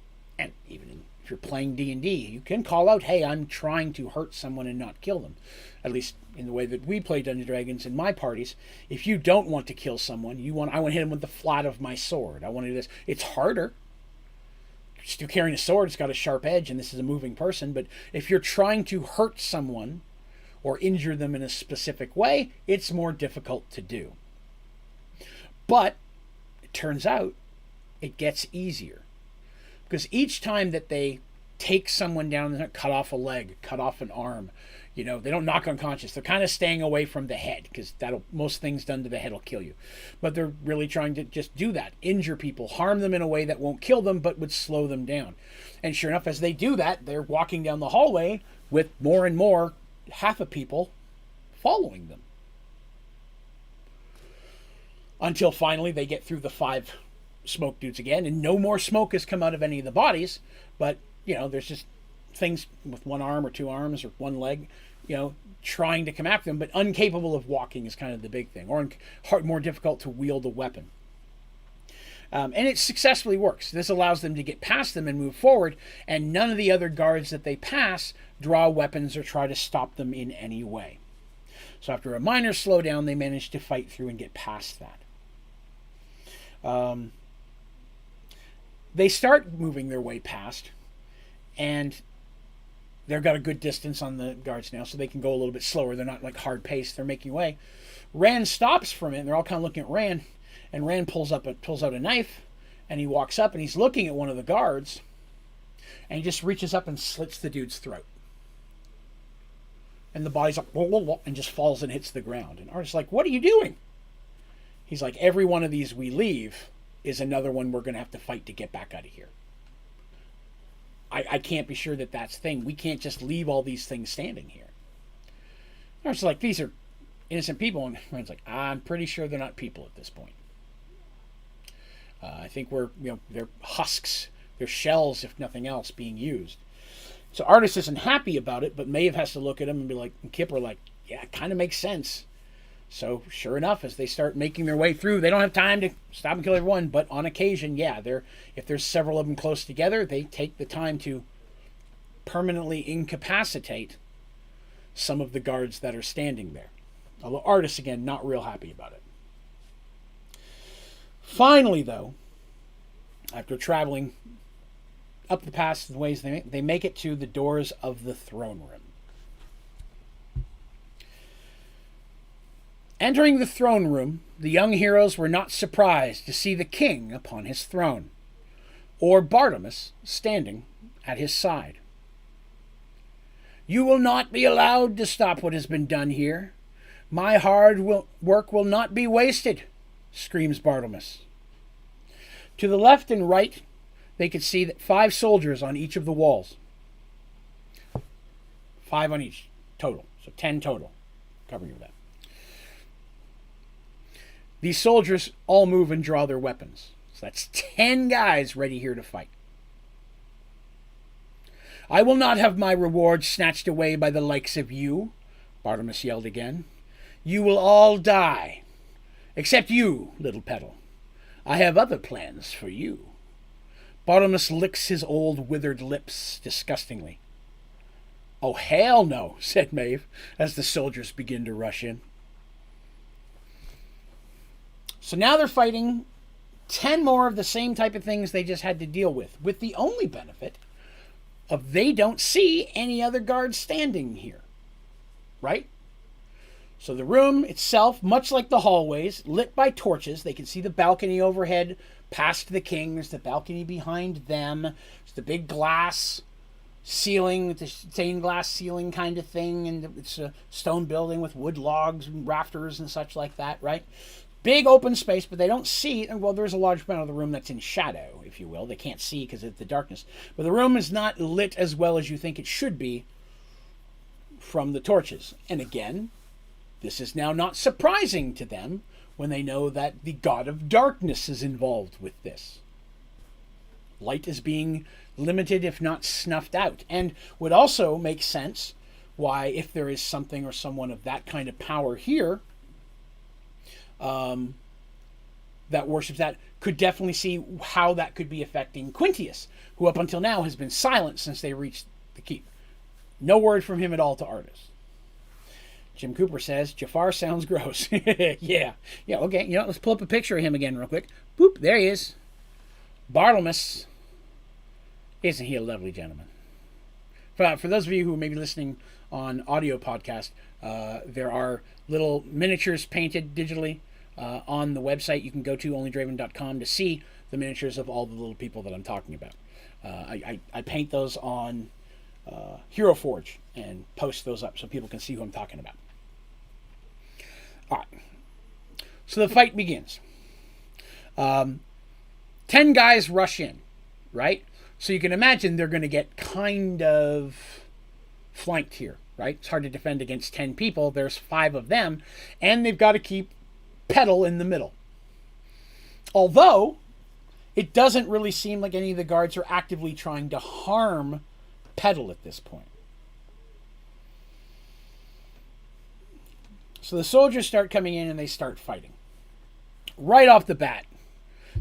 even if you're playing D&D, you can call out, hey, I'm trying to hurt someone and not kill them. At least in the way that we play Dungeons & Dragons in my parties. If you don't want to kill someone, I want to hit him with the flat of my sword. I want to do this. It's harder. You're still carrying a sword. It's got a sharp edge, and this is a moving person. But if you're trying to hurt someone or injure them in a specific way, it's more difficult to do. But it turns out it gets easier. Because each time that they take someone down and cut off a leg, cut off an arm, they don't knock unconscious. They're kind of staying away from the head, because most things done to the head will kill you. But they're really trying to just do that, injure people, harm them in a way that won't kill them, but would slow them down. And sure enough, as they do that, they're walking down the hallway with more and more half of people following them. Until finally they get through the 5 smoke dudes again, and no more smoke has come out of any of the bodies, but there's just things with one arm or 2 arms or one leg trying to come after them, but incapable of walking is kind of the big thing, or more difficult to wield a weapon. And it successfully works. This allows them to get past them and move forward, and none of the other guards that they pass draw weapons or try to stop them in any way. So after a minor slowdown, they manage to fight through and get past that. They start moving their way past, and they've got a good distance on the guards now, so they can go a little bit slower. They're not like hard paced. They're making way. Rand stops for a minute, and they're all kind of looking at Rand, and Rand pulls out a knife, and he walks up, and he's looking at one of the guards, and he just reaches up and slits the dude's throat. And the body's like, whoa, whoa, whoa, and just falls and hits the ground. And Art's like, what are you doing? He's like, every one of these we leave is another one we're going to have to fight to get back out of here. I can't be sure that that's the thing. We can't just leave all these things standing here. Art's like, these are innocent people. And Rand's like, I'm pretty sure they're not people at this point. I think they're husks. They're shells, if nothing else, being used. So Artis isn't happy about it, but Maeve has to look at him and be like, and Kip are like, yeah, it kind of makes sense. So sure enough, as they start making their way through, they don't have time to stop and kill everyone, but on occasion, yeah, if there's several of them close together, they take the time to permanently incapacitate some of the guards that are standing there. Although Artis, again, not real happy about it. Finally, though, after traveling up the pass the ways they make it to the doors of the throne room. Entering the throne room, the young heroes were not surprised to see the king upon his throne, or Bartimaeus standing at his side. You will not be allowed to stop what has been done here. My hard work will not be wasted, screams Bartimaeus. To the left and right, they could see that 5 soldiers on each of the walls. 5 on each total, so 10 total, covering you with that. These soldiers all move and draw their weapons. So that's 10 guys ready here to fight. I will not have my reward snatched away by the likes of you, Bartimaeus yelled again. You will all die. Except you, little petal. I have other plans for you. Bartlemus licks his old withered lips disgustingly. Oh, hell no, said Maeve, as the soldiers begin to rush in. So now they're fighting 10 more of the same type of things they just had to deal with the only benefit of they don't see any other guards standing here. Right? So the room itself, much like the hallways, lit by torches. They can see the balcony overhead past the king. There's the balcony behind them. There's the big glass ceiling, the stained glass ceiling kind of thing. And it's a stone building with wood logs and rafters and such like that, right? Big open space, but they don't see. Well, there's a large amount of the room that's in shadow, if you will. They can't see because of the darkness. But the room is not lit as well as you think it should be from the torches. And again, this is now not surprising to them when they know that the god of darkness is involved with this. Light is being limited, if not snuffed out. And would also make sense why, if there is something or someone of that kind of power here, that worships that, could definitely see how that could be affecting Quintius, who up until now has been silent since they reached the keep. No word from him at all to Artis. Jim Cooper says, Jafar sounds gross. Yeah, okay. Let's pull up a picture of him again real quick. Boop, there he is. Bartlemus. Isn't he a lovely gentleman? For those of you who may be listening on audio podcast, there are little miniatures painted digitally on the website. You can go to onlydraven.com to see the miniatures of all the little people that I'm talking about. I paint those on Hero Forge and post those up so people can see who I'm talking about. All right. So the fight begins. 10 guys rush in, right? So you can imagine they're going to get kind of flanked here, right? It's hard to defend against 10 people. There's 5 of them, and they've got to keep Petal in the middle. Although, it doesn't really seem like any of the guards are actively trying to harm Petal at this point. So the soldiers start coming in and they start fighting. Right off the bat,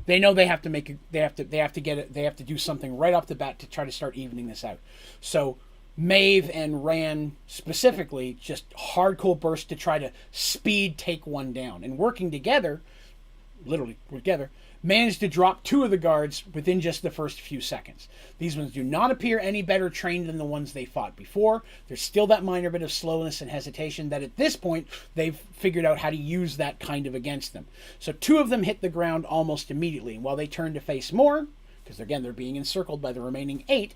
they know they have to do something right off the bat to try to start evening this out. So Maeve and Ran specifically just hardcore burst to try to speed take one down, and working together, literally together, managed to drop 2 of the guards within just the first few seconds. These ones do not appear any better trained than the ones they fought before. There's still that minor bit of slowness and hesitation that at this point they've figured out how to use that kind of against them. So 2 of them hit the ground almost immediately. While they turn to face more, because again they're being encircled by the remaining 8,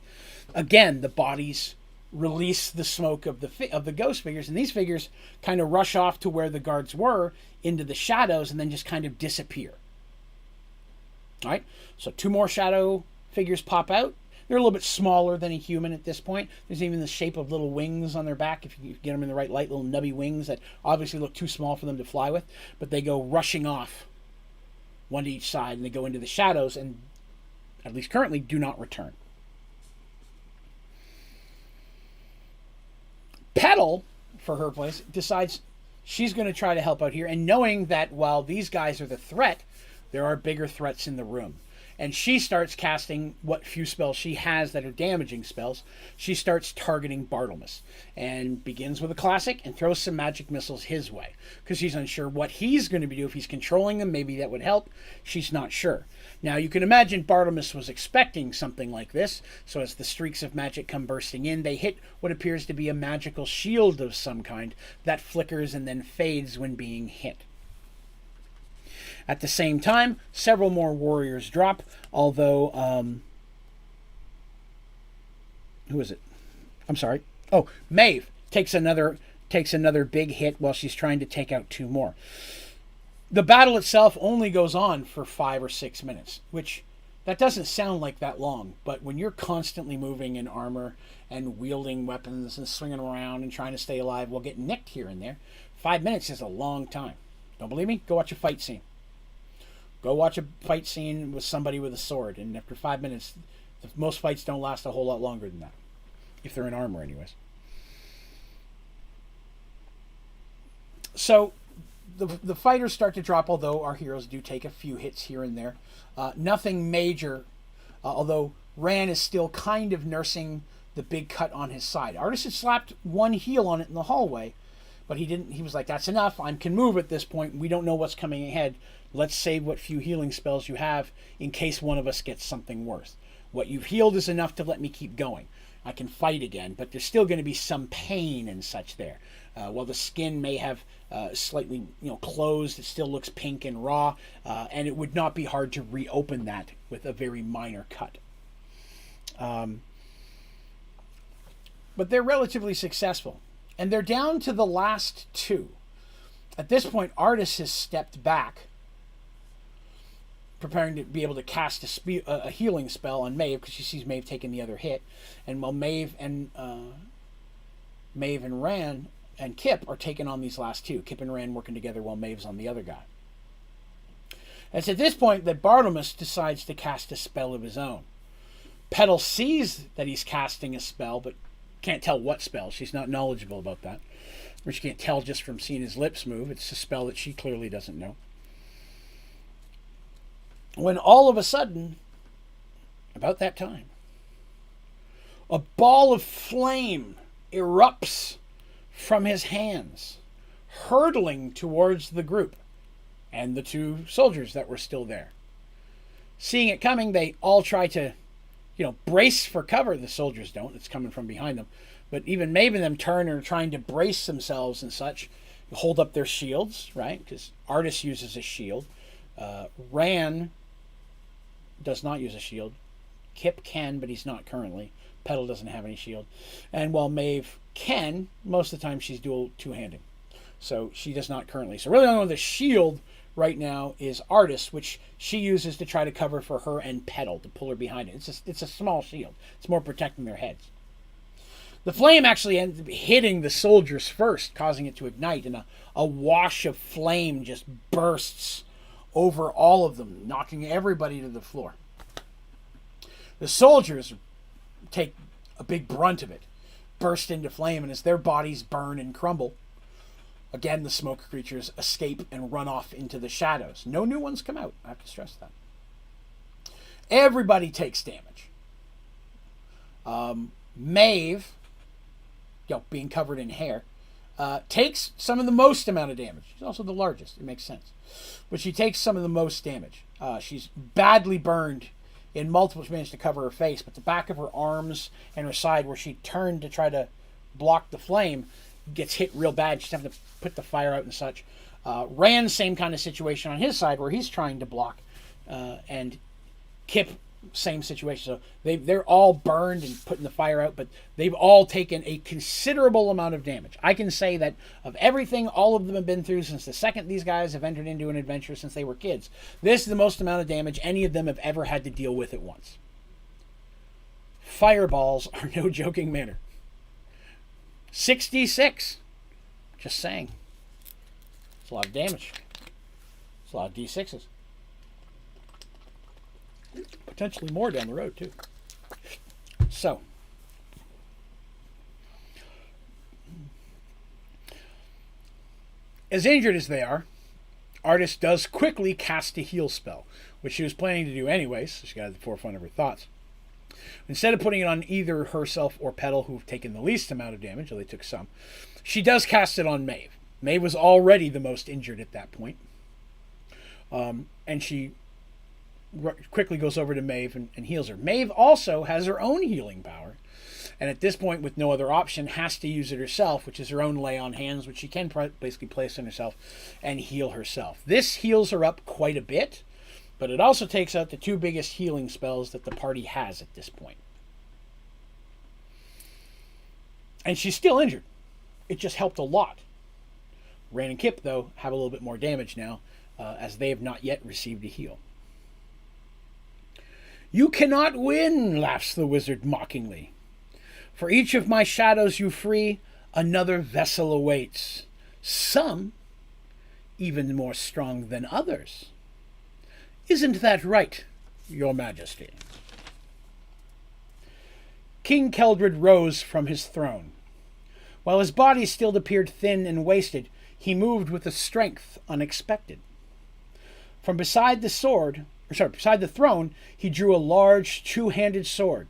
again the bodies release the smoke of the ghost figures, and these figures kind of rush off to where the guards were into the shadows and then just kind of disappear. All right, so 2 more shadow figures pop out. They're a little bit smaller than a human at this point. There's even the shape of little wings on their back, if you get them in the right light, little nubby wings that obviously look too small for them to fly with, but they go rushing off, one to each side, and they go into the shadows and, at least currently, do not return. Petal, for her place, decides she's going to try to help out here, and knowing that while these guys are the threat, there are bigger threats in the room. And she starts casting what few spells she has that are damaging spells. She starts targeting Bartlemus and begins with a classic and throws some magic missiles his way because she's unsure what he's going to do. If he's controlling them, maybe that would help. She's not sure. Now, you can imagine Bartlemus was expecting something like this. So as the streaks of magic come bursting in, they hit what appears to be a magical shield of some kind that flickers and then fades when being hit. At the same time, several more warriors drop, although, who is it? I'm sorry. Oh, Maeve takes another big hit while she's trying to take out 2 more. The battle itself only goes on for 5 or 6 minutes, which that doesn't sound like that long, but when you're constantly moving in armor and wielding weapons and swinging around and trying to stay alive while getting nicked here and there, 5 minutes is a long time. Don't believe me? Go watch a fight scene. Go watch a fight scene with somebody with a sword, and after 5 minutes, most fights don't last a whole lot longer than that. If they're in armor, anyways. So, the fighters start to drop, although our heroes do take a few hits here and there. Nothing major, although Ran is still kind of nursing the big cut on his side. Artis had slapped one heal on it in the hallway, but he didn't. He was like, that's enough. I can move at this point. We don't know what's coming ahead. Let's save what few healing spells you have in case one of us gets something worse. What you've healed is enough to let me keep going. I can fight again, but there's still going to be some pain and such there. While the skin may have slightly, closed, it still looks pink and raw, and it would not be hard to reopen that with a very minor cut. But they're relatively successful, and they're down to the last two. At this point, Artis has stepped back, preparing to be able to cast a healing spell on Maeve, because she sees Maeve taking the other hit. And while Maeve and Ran and Kip are taking on these last two, Kip and Ran working together while Maeve's on the other guy. And it's at this point that Bartlemus decides to cast a spell of his own. Petal sees that he's casting a spell, but can't tell what spell. She's not knowledgeable about that. Or she can't tell just from seeing his lips move. It's a spell that she clearly doesn't know. When all of a sudden, about that time, a ball of flame erupts from his hands, hurtling towards the group and the two soldiers that were still there. Seeing it coming, they all try to, brace for cover. The soldiers don't. It's coming from behind them. But even Maeve and them turn and are trying to brace themselves and such, hold up their shields, right? Because Artis uses a shield. Ran does not use a shield. Kip can, but he's not currently. Petal doesn't have any shield. And while Maeve can, most of the time she's two-handing. So she does not currently. So really only with the shield right now is Artis, which she uses to try to cover for her and Petal, to pull her behind it. It's a small shield. It's more protecting their heads. The flame actually ends up hitting the soldiers first, causing it to ignite, and a wash of flame just bursts over all of them, knocking everybody to the floor. The soldiers take a big brunt of it, burst into flame, and as their bodies burn and crumble, again the smoke creatures escape and run off into the shadows. No new ones come out. I have to stress that. Everybody takes damage. Maeve, being covered in hair, takes some of the most amount of damage. She's also the largest. It makes sense. But she takes some of the most damage. She's badly burned in multiple. She managed to cover her face, but the back of her arms and her side, where she turned to try to block the flame, gets hit real bad. She's having to put the fire out and such. Rand, same kind of situation on his side, where he's trying to block. And Kip, same situation. So they're all burned and putting the fire out, but they've all taken a considerable amount of damage. I can say that of everything all of them have been through since the second these guys have entered into an adventure since they were kids, this is the most amount of damage any of them have ever had to deal with at once. Fireballs are no joking matter. 66. Just saying. It's a lot of damage. It's a lot of D6s. Potentially more down the road, too. So, as injured as they are, Artis does quickly cast a heal spell, which she was planning to do anyways, so she got at the forefront of her thoughts. Instead of putting it on either herself or Petal, who've taken the least amount of damage, or they took some, she does cast it on Maeve. Maeve was already the most injured at that point. And she quickly goes over to Maeve and heals her. Maeve also has her own healing power, and at this point, with no other option, has to use it herself, which is her own lay on hands, which she can basically place on herself and heal herself. This heals her up quite a bit, but it also takes out the two biggest healing spells that the party has at this point. And she's still injured. It just helped a lot. Ran and Kip, though, have a little bit more damage now, as they have not yet received a heal. "You cannot win," laughs the wizard mockingly. "For each of my shadows you free, another vessel awaits. Some even more strong than others. Isn't that right, your majesty?" King Keldred rose from his throne. While his body still appeared thin and wasted, he moved with a strength unexpected. From beside the throne, he drew a large two-handed sword.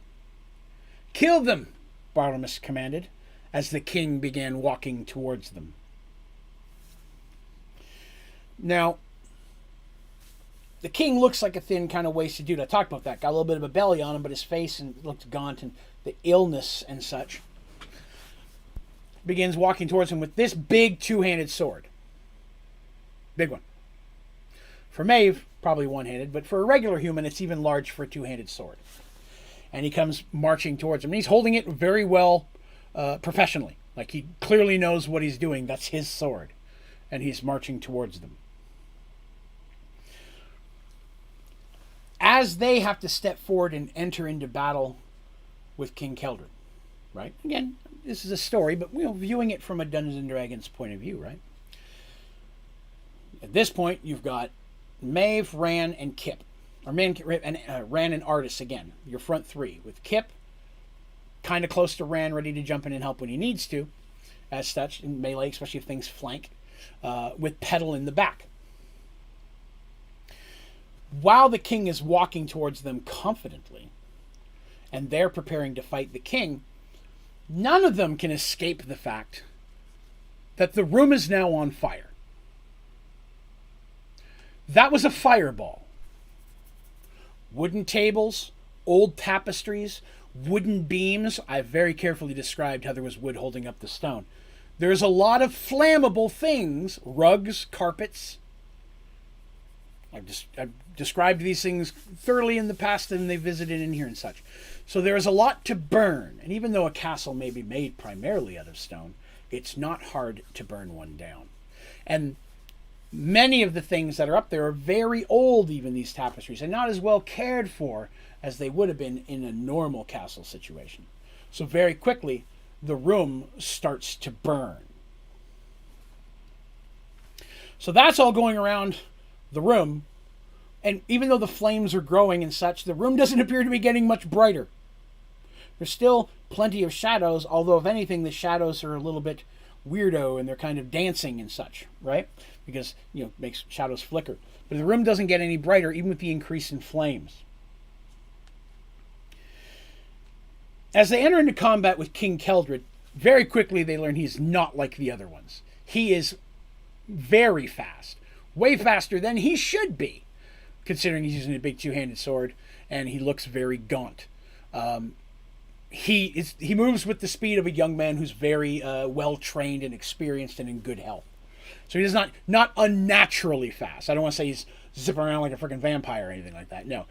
"Kill them," Bartlemus commanded, as the king began walking towards them. Now, the king looks like a thin, kind of wasted dude. I talked about that. Got a little bit of a belly on him, but his face looked gaunt, and the illness and such. Begins walking towards him with this big two-handed sword. Big one. For Maeve, probably one-handed, but for a regular human, it's even large for a two-handed sword. And he comes marching towards him. And he's holding it very well, professionally. Like he clearly knows what he's doing. That's his sword. And he's marching towards them. As they have to step forward and enter into battle with King Keldred, right? Again, this is a story, but viewing it from a Dungeons and Dragons point of view, right? At this point, you've got Maeve, Ran, and Kip. Or Ran and Artis again. Your front three. With Kip kind of close to Ran, ready to jump in and help when he needs to. As such, in melee, especially if things flank. With Petal in the back. While the king is walking towards them confidently, and they're preparing to fight the king, none of them can escape the fact that the room is now on fire. That was a fireball. Wooden tables, old tapestries, wooden beams. I've very carefully described how there was wood holding up the stone. There's a lot of flammable things, rugs, carpets. I've described these things thoroughly in the past and they visited in here and such. So there is a lot to burn. And even though a castle may be made primarily out of stone, it's not hard to burn one down. And many of the things that are up there are very old, even these tapestries, and not as well cared for as they would have been in a normal castle situation. So very quickly, the room starts to burn. So that's all going around the room. And even though the flames are growing and such, the room doesn't appear to be getting much brighter. There's still plenty of shadows, although if anything, the shadows are a little bit weirdo and they're kind of dancing and such, right? Because, it makes shadows flicker. But the room doesn't get any brighter, even with the increase in flames. As they enter into combat with King Keldred, very quickly they learn he's not like the other ones. He is very fast. Way faster than he should be, considering he's using a big two-handed sword, and he looks very gaunt. He moves with the speed of a young man who's very well-trained and experienced and in good health. So he's not unnaturally fast. I don't want to say he's zipping around like a freaking vampire or anything like that. No.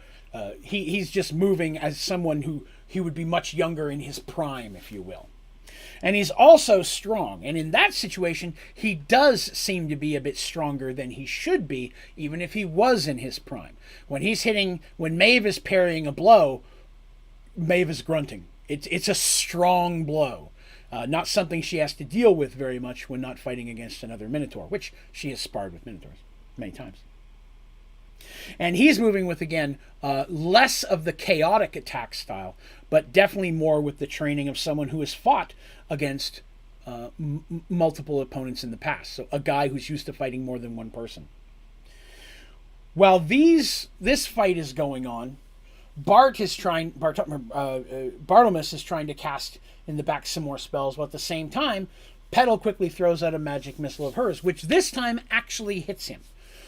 He's just moving as someone who he would be much younger in his prime, if you will. And he's also strong. And in that situation, he does seem to be a bit stronger than he should be, even if he was in his prime. When Maeve is parrying a blow, Maeve is grunting. It's a strong blow. Not something she has to deal with very much when not fighting against another Minotaur, which she has sparred with Minotaurs many times. And he's moving with, again, less of the chaotic attack style, but definitely more with the training of someone who has fought against multiple opponents in the past. So a guy who's used to fighting more than one person. While this fight is going on, Bartlemus is trying to cast in the back some more spells, while at the same time, Petal quickly throws out a magic missile of hers, which this time actually hits him.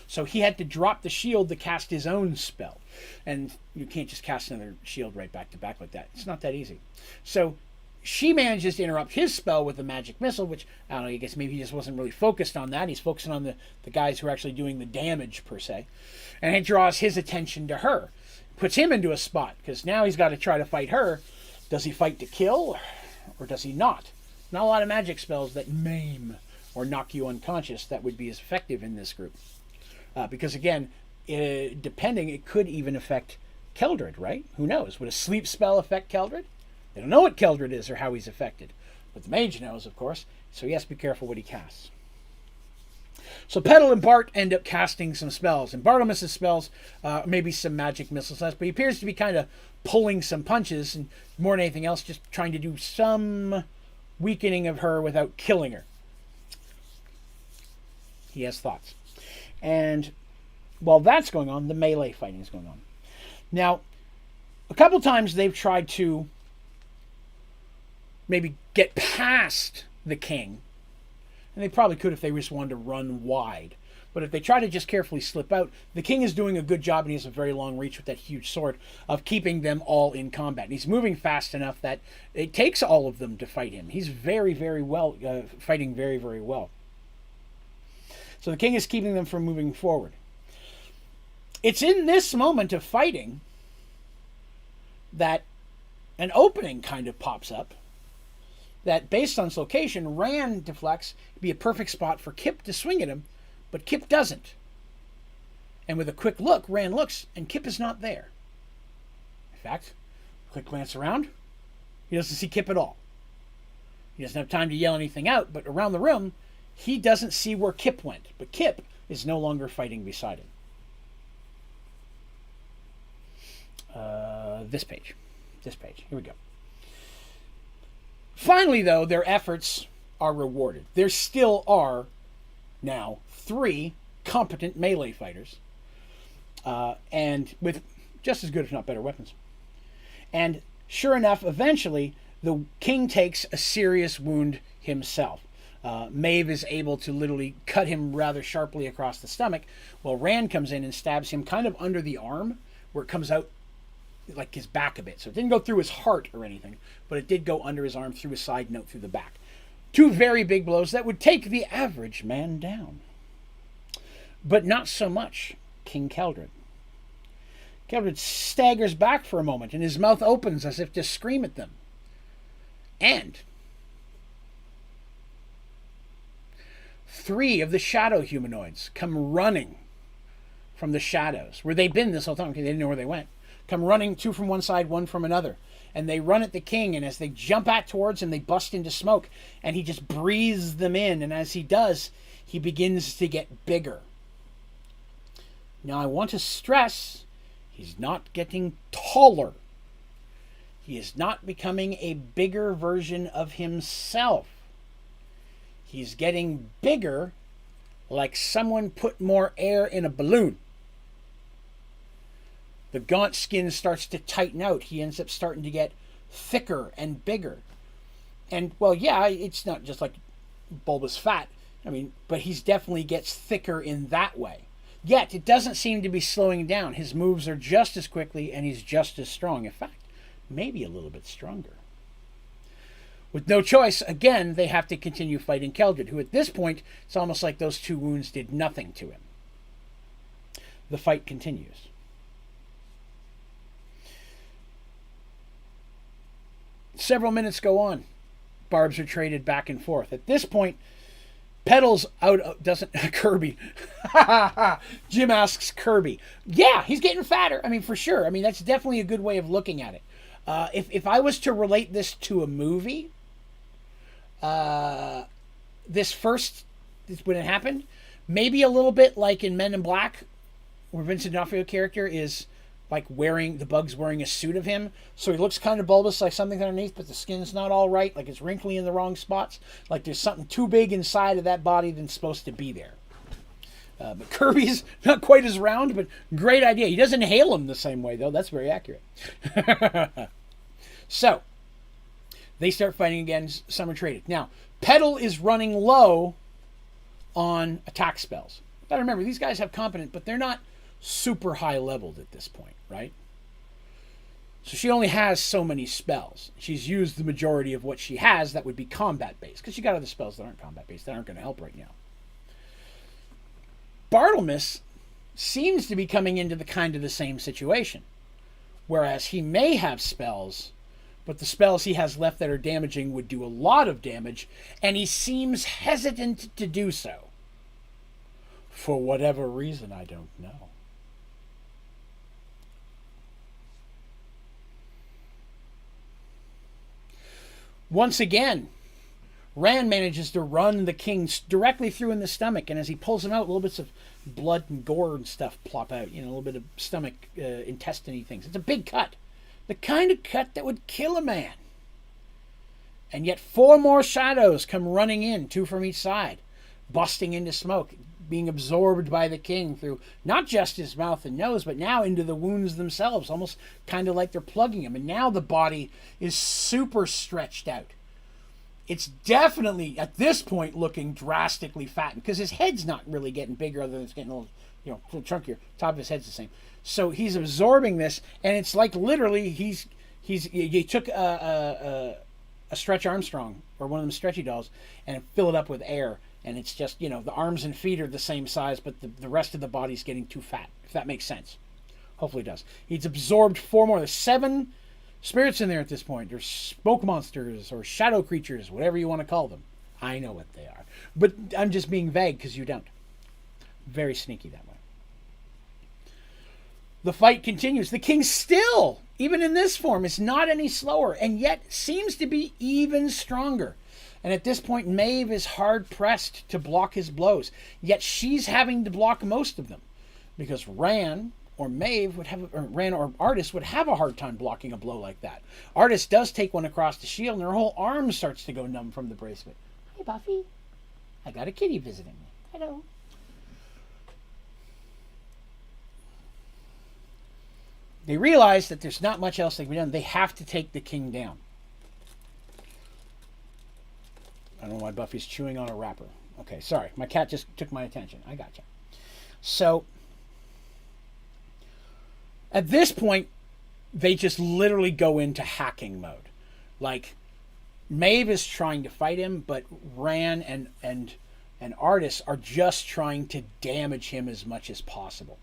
So he had to drop the shield to cast his own spell. And you can't just cast another shield right back to back like that. It's not that easy. So she manages to interrupt his spell with a magic missile, which, I don't know, I guess maybe he just wasn't really focused on that. He's focusing on the guys who are actually doing the damage, per se. And it draws his attention to her. Puts him into a spot, because now he's got to try to fight her. Does he fight to kill, or does he not? Not a lot of magic spells that maim or knock you unconscious that would be as effective in this group. Because again, depending, it could even affect Keldred, right? Who knows? Would a sleep spell affect Keldred? They don't know what Keldred is or how he's affected. But the mage knows, of course, so he has to be careful what he casts. So Petal and Bart end up casting some spells. And Bartlemus' spells, maybe some magic missiles, but he appears to be kind of pulling some punches, and more than anything else, just trying to do some weakening of her without killing her. He has thoughts. And while that's going on, the melee fighting is going on. Now, a couple times they've tried to maybe get past the king. And they probably could if they just wanted to run wide. But if they try to just carefully slip out, the king is doing a good job, and he has a very long reach with that huge sword, of keeping them all in combat. And he's moving fast enough that it takes all of them to fight him. He's very, very well, fighting very, very well. So the king is keeping them from moving forward. It's in this moment of fighting that an opening kind of pops up that, based on its location, Rand deflects. It'd be a perfect spot for Kip to swing at him, but Kip doesn't. And with a quick look, Rand looks, and Kip is not there. In fact, quick glance around, he doesn't see Kip at all. He doesn't have time to yell anything out, but around the room, he doesn't see where Kip went. But Kip is no longer fighting beside him. This page. Here we go. Finally, though, their efforts are rewarded. There still are now 3 competent melee fighters, and with just as good, if not better, weapons. And sure enough, eventually, the king takes a serious wound himself. Maeve is able to literally cut him rather sharply across the stomach, while Rand comes in and stabs him kind of under the arm, where it comes out like his back a bit. So it didn't go through his heart or anything, but it did go under his arm, through his side, note through the back. 2 very big blows that would take the average man down. But not so much King Keldred. Keldred staggers back for a moment, and his mouth opens as if to scream at them. And 3 of the shadow humanoids come running from the shadows, where they've been this whole time, because they didn't know where they went. Come running, 2 from one side, 1 from another. And they run at the king, and as they jump back towards him, they bust into smoke, and he just breathes them in, and as he does, he begins to get bigger. Now, I want to stress, he's not getting taller. He is not becoming a bigger version of himself. He's getting bigger, like someone put more air in a balloon. The gaunt skin starts to tighten out. He ends up starting to get thicker and bigger. And, well, yeah, it's not just like bulbous fat. I mean, but he definitely gets thicker in that way. Yet, it doesn't seem to be slowing down. His moves are just as quickly, and he's just as strong. In fact, maybe a little bit stronger. With no choice, again, they have to continue fighting Keldred, who at this point, it's almost like those 2 wounds did nothing to him. The fight continues. Several minutes go on. Barbs are traded back and forth. At this point, Petals doesn't Kirby. Jim asks Kirby. Yeah, he's getting fatter. I mean, for sure. I mean, that's definitely a good way of looking at it. If I was to relate this to a movie, when it happened, maybe a little bit like in Men in Black, where Vincent D'Onofrio character is like the bug's wearing a suit of him, so he looks kind of bulbous, like something underneath, but the skin's not all right, like it's wrinkly in the wrong spots, like there's something too big inside of that body than supposed to be there. But Kirby's not quite as round, but great idea. He doesn't inhale him the same way, though. That's very accurate. So, they start fighting again. Some are traded. Now, Petal is running low on attack spells. Gotta remember, these guys have competent, but they're not super high leveled at this point, right? So she only has so many spells. She's used the majority of what she has that would be combat based, because she got other spells that aren't combat based that aren't going to help right now. Bartlemus seems to be coming into the same situation, whereas he may have spells, but the spells he has left that are damaging would do a lot of damage, and he seems hesitant to do so. For whatever reason, I don't know. Once again, Rand manages to run the king directly through in the stomach, and as he pulls him out, little bits of blood and gore and stuff plop out. You know, a little bit of stomach, intestine-y things. It's a big cut. The kind of cut that would kill a man. And yet 4 more shadows come running in, 2 from each side, busting into smoke. being absorbed by the king through not just his mouth and nose, but now into the wounds themselves, almost kind of like they're plugging him. And now the body is super stretched out. It's definitely, at this point, looking drastically fattened, because his head's not really getting bigger, other than it's getting a little, chunkier. Top of his head's the same. So he's absorbing this, and it's like literally he took a Stretch Armstrong, or one of them stretchy dolls, and fill it up with air. And it's just, the arms and feet are the same size, but the rest of the body's getting too fat, if that makes sense. Hopefully it does. He's absorbed 4 more. There's 7 spirits in there at this point. There's smoke monsters or shadow creatures, whatever you want to call them. I know what they are. But I'm just being vague because you don't. Very sneaky that way. The fight continues. The king still, even in this form, is not any slower, and yet seems to be even stronger. And at this point, Maeve is hard-pressed to block his blows. Yet she's having to block most of them. Because Ran or Artis would have a hard time blocking a blow like that. Artis does take one across the shield, and her whole arm starts to go numb from the bracelet. Hey, Buffy. I got a kitty visiting me. Hello. They realize that there's not much else that can be done. They have to take the king down. I don't know why Buffy's chewing on a wrapper. Okay, sorry. My cat just took my attention. I gotcha. So, at this point, they just literally go into hacking mode. Like, Maeve is trying to fight him, but Ran and Artis are just trying to damage him as much as possible.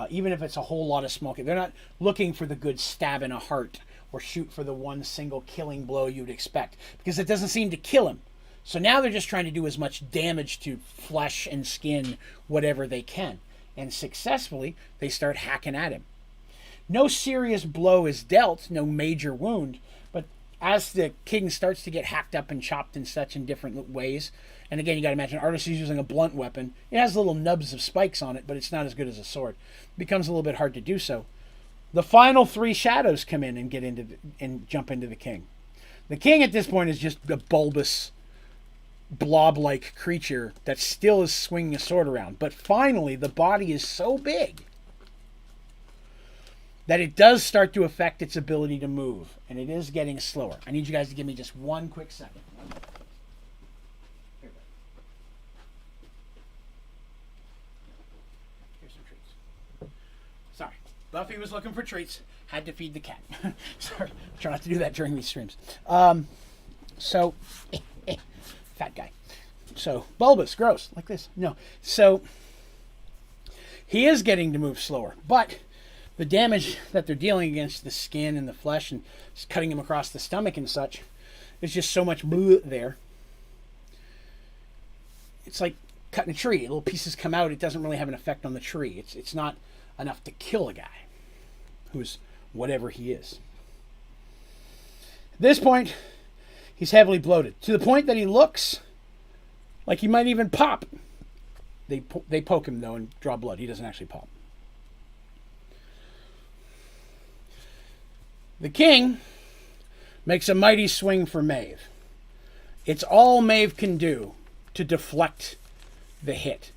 Even if it's a whole lot of smoke. They're not looking for the good stab in a heart or shoot for the one single killing blow you'd expect, because it doesn't seem to kill him. So now they're just trying to do as much damage to flesh and skin, whatever they can. And successfully, they start hacking at him. No serious blow is dealt, no major wound, but as the king starts to get hacked up and chopped and such in different ways, and again, you got to imagine, Artis is using a blunt weapon. It has little nubs of spikes on it, but it's not as good as a sword. It becomes a little bit hard to do so. The final 3 shadows come in and jump into the king. The king at this point is just a bulbous, blob-like creature that still is swinging a sword around. But finally, the body is so big that it does start to affect its ability to move, and it is getting slower. I need you guys to give me just one quick second. Here's some treats. Sorry, Buffy was looking for treats. Had to feed the cat. Sorry, try not to do that during these streams. Fat guy. So, bulbous, gross, like this. No. So, he is getting to move slower, but the damage that they're dealing against the skin and the flesh and cutting him across the stomach and such is just so much blue there. It's like cutting a tree. Little pieces come out. It doesn't really have an effect on the tree. It's not enough to kill a guy who's whatever he is. At this point, he's heavily bloated, to the point that he looks like he might even pop. They poke him, though, and draw blood. He doesn't actually pop. The king makes a mighty swing for Maeve. It's all Maeve can do to deflect the hit.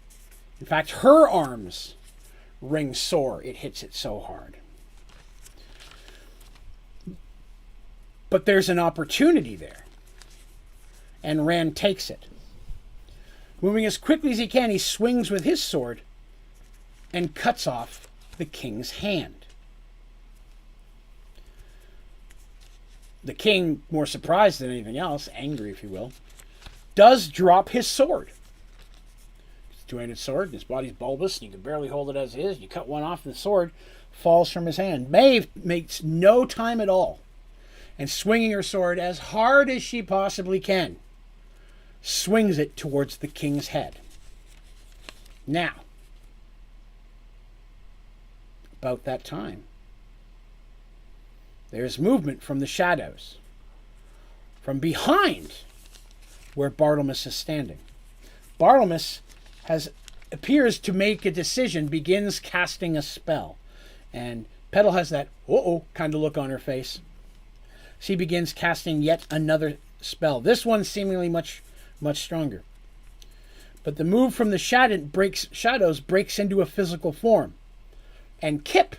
In fact, her arms ring sore. It hits it so hard. But there's an opportunity there. And Rand takes it. Moving as quickly as he can, he swings with his sword and cuts off the king's hand. The king, more surprised than anything else, angry if you will, does drop his sword. It's a two-handed sword, and his body's bulbous, and you can barely hold it as it is. You cut one off, and the sword falls from his hand. Maeve makes no time at all, and swinging her sword as hard as she possibly can, swings it towards the king's head. Now, about that time, there's movement from the shadows, from behind where Bartlemus is standing. Bartlemus appears to make a decision, begins casting a spell. And Petal has that uh-oh kind of look on her face. She begins casting yet another spell. This one seemingly much stronger. But the move from the shadows breaks into a physical form. And Kip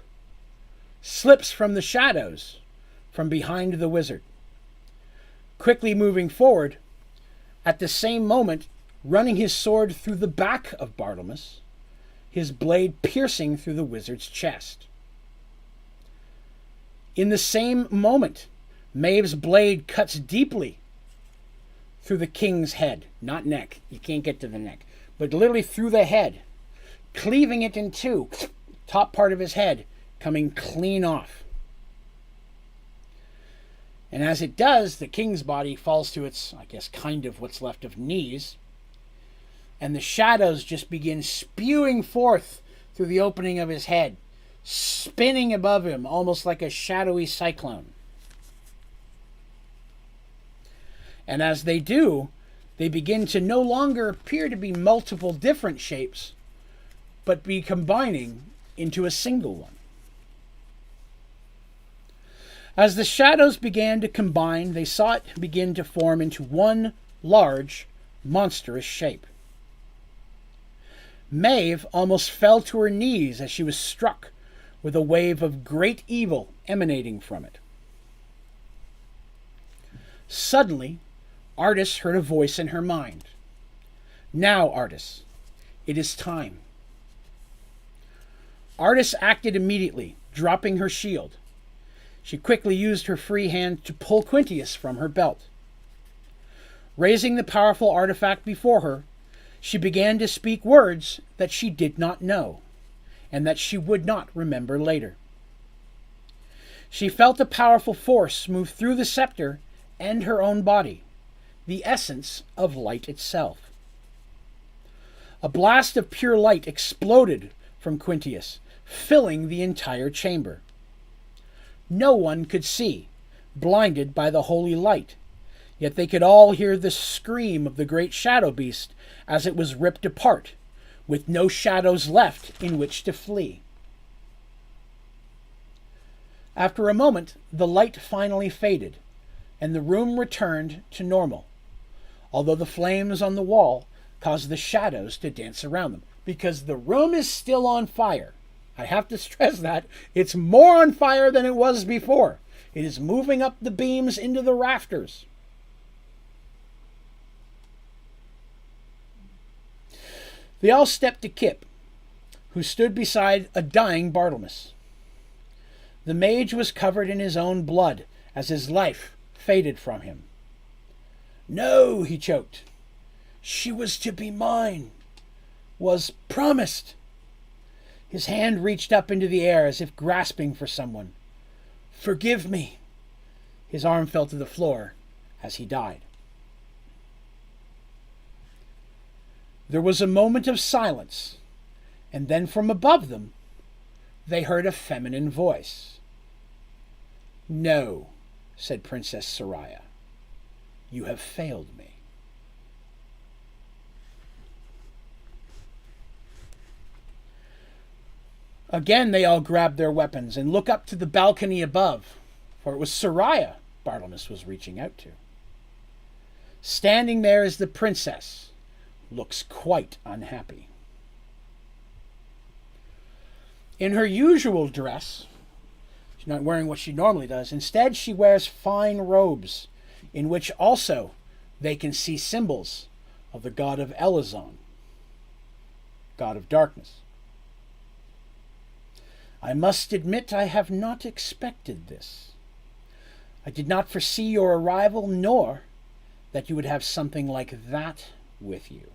slips from the shadows from behind the wizard. Quickly moving forward, at the same moment, running his sword through the back of Bartlemus, his blade piercing through the wizard's chest. In the same moment, Maeve's blade cuts deeply through the king's head, not neck. You can't get to the neck, but literally through the head, cleaving it in two, top part of his head coming clean off. And as it does, the king's body falls to its, I guess, kind of what's left of knees, and the shadows just begin spewing forth through the opening of his head, spinning above him almost like a shadowy cyclone. And as they do, they begin to no longer appear to be multiple different shapes, but be combining into a single one. As the shadows began to combine, they saw it begin to form into one large, monstrous shape. Maeve almost fell to her knees as she was struck with a wave of great evil emanating from it. Suddenly, Artis heard a voice in her mind. "Now, Artis, it is time." Artis acted immediately, dropping her shield. She quickly used her free hand to pull Quintius from her belt. Raising the powerful artifact before her, she began to speak words that she did not know, and that she would not remember later. She felt a powerful force move through the scepter and her own body, the essence of light itself. A blast of pure light exploded from Quintius, filling the entire chamber. No one could see, blinded by the holy light, yet they could all hear the scream of the great shadow beast as it was ripped apart, with no shadows left in which to flee. After a moment, the light finally faded, and the room returned to normal, although the flames on the wall caused the shadows to dance around them, because the room is still on fire. I have to stress that. It's more on fire than it was before. It is moving up the beams into the rafters. They all stepped to Kip, who stood beside a dying Bartlemus. The mage was covered in his own blood as his life faded from him. "No," he choked. "She was to be mine. Was promised." His hand reached up into the air as if grasping for someone. "Forgive me." His arm fell to the floor as he died. There was a moment of silence, and then from above them, they heard a feminine voice. "No," said Princess Soraya. "You have failed me." Again they all grabbed their weapons and looked up to the balcony above, for it was Soraya Bartlemus was reaching out to. Standing there is the princess, looks quite unhappy. In her usual dress, she's not wearing what she normally does. Instead, she wears fine robes, in which also they can see symbols of the god of Elazon, god of darkness. "I must admit I have not expected this. I did not foresee your arrival, nor that you would have something like that with you,"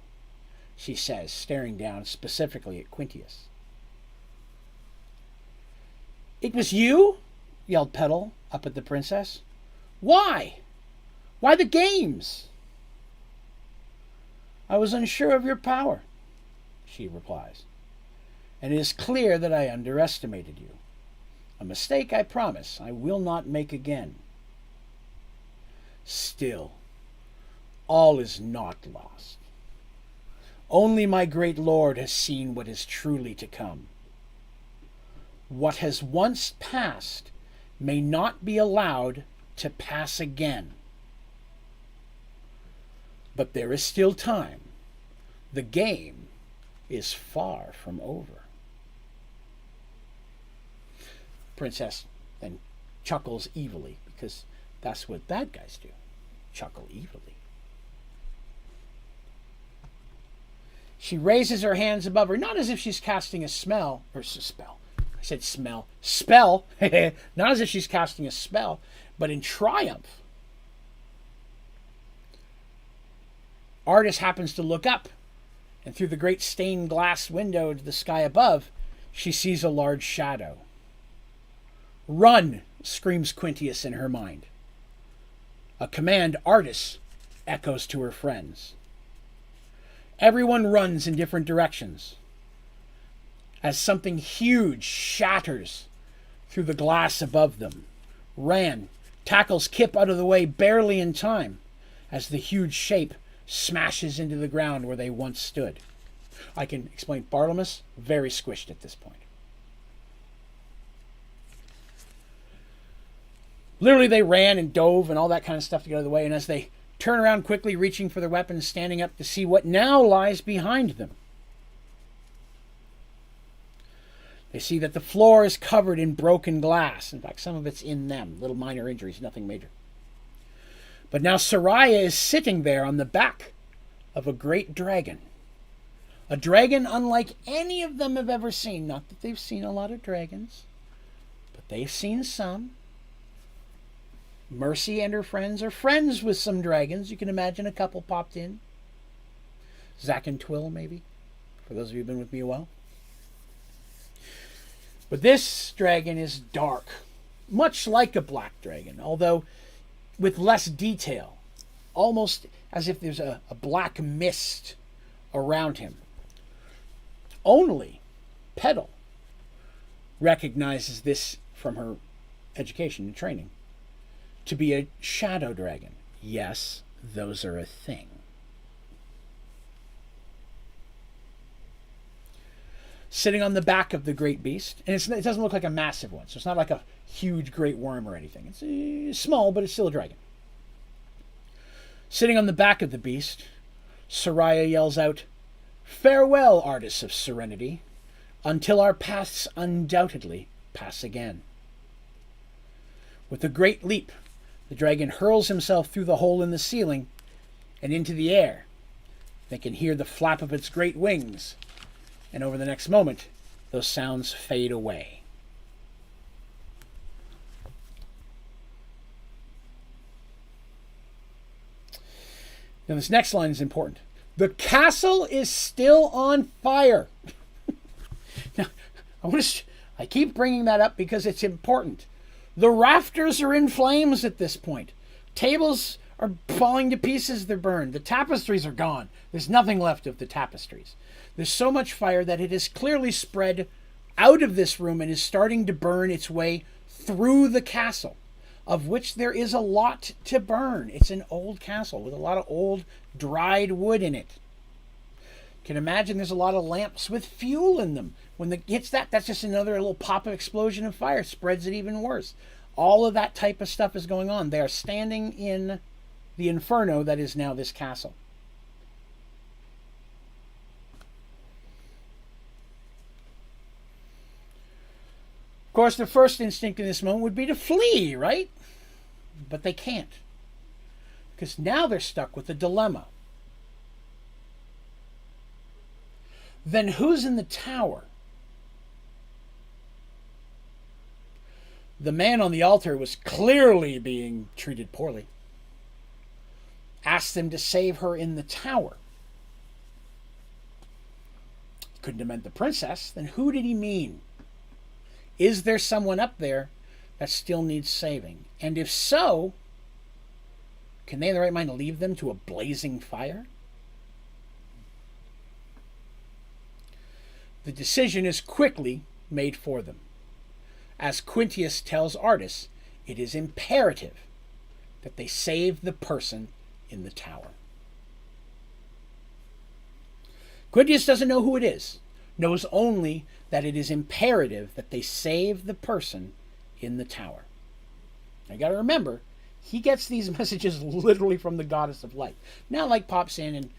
she says, staring down specifically at Quintius. "It was you?" yelled Petal up at the princess. "Why? Why the games?" "I was unsure of your power," she replies, "and it is clear that I underestimated you. A mistake, I promise, I will not make again. Still, all is not lost. Only my great lord has seen what is truly to come. What has once passed may not be allowed to pass again. But there is still time. The game is far from over. Princess then chuckles evilly, because that's what bad guys do. Chuckle evilly. She raises her hands above her, not as if she's casting a spell. I said smell. Spell. Not as if she's casting a spell, but in triumph. Artis happens to look up, and through the great stained glass window to the sky above, she sees a large shadow. "Run!" screams Quintius in her mind. A command Artis echoes to her friends. Everyone runs in different directions as something huge shatters through the glass above them. Ran tackles Kip out of the way barely in time as the huge shape smashes into the ground where they once stood. I can explain. Bartlemus, very squished at this point. Literally, they ran and dove and all that kind of stuff to get out of the way, and as they turn around quickly, reaching for their weapons, standing up to see what now lies behind them, they see that the floor is covered in broken glass. In fact, some of it's in them. Little minor injuries, nothing major. But now Soraya is sitting there on the back of a great dragon. A dragon unlike any of them have ever seen. Not that they've seen a lot of dragons, but they've seen some. Mercy and her friends are friends with some dragons. You can imagine a couple popped in. Zack and Twill, maybe, for those of you who've been with me a while. But this dragon is dark, much like a black dragon, although with less detail, almost as if there's a black mist around him. Only Petal recognizes this from her education and training to be a shadow dragon. Yes, those are a thing. Sitting on the back of the great beast, and it doesn't look like a massive one, so it's not like a huge great worm or anything. It's small, but it's still a dragon. Sitting on the back of the beast, Soraya yells out, "Farewell, artists of serenity, until our paths undoubtedly pass again." With a great leap, the dragon hurls himself through the hole in the ceiling and into the air. They can hear the flap of its great wings, and over the next moment, those sounds fade away. Now, this next line is important. The castle is still on fire. Now, I keep bringing that up because it's important. The rafters are in flames at this point. Tables are falling to pieces. They're burned. The tapestries are gone. There's nothing left of the tapestries. There's so much fire that it has clearly spread out of this room and is starting to burn its way through the castle, of which there is a lot to burn. It's an old castle with a lot of old dried wood in it. You can imagine there's a lot of lamps with fuel in them. When it hits that's just another little pop of explosion of fire, spreads it even worse. All of that type of stuff is going on. They are standing in the inferno that is now this castle. Of course, the first instinct in this moment would be to flee, right? But they can't. Because now they're stuck with a dilemma. Then who's in the tower? The man on the altar was clearly being treated poorly. Asked them to save her in the tower. Couldn't have meant the princess. Then who did he mean? Is there someone up there that still needs saving? And if so, can they in the right mind leave them to a blazing fire? The decision is quickly made for them. As Quintius tells Artis, it is imperative that they save the person in the tower. Quintius doesn't know who it is, knows only that it is imperative that they save the person in the tower. Now you got to remember, he gets these messages literally from the goddess of light. Not like pops in and,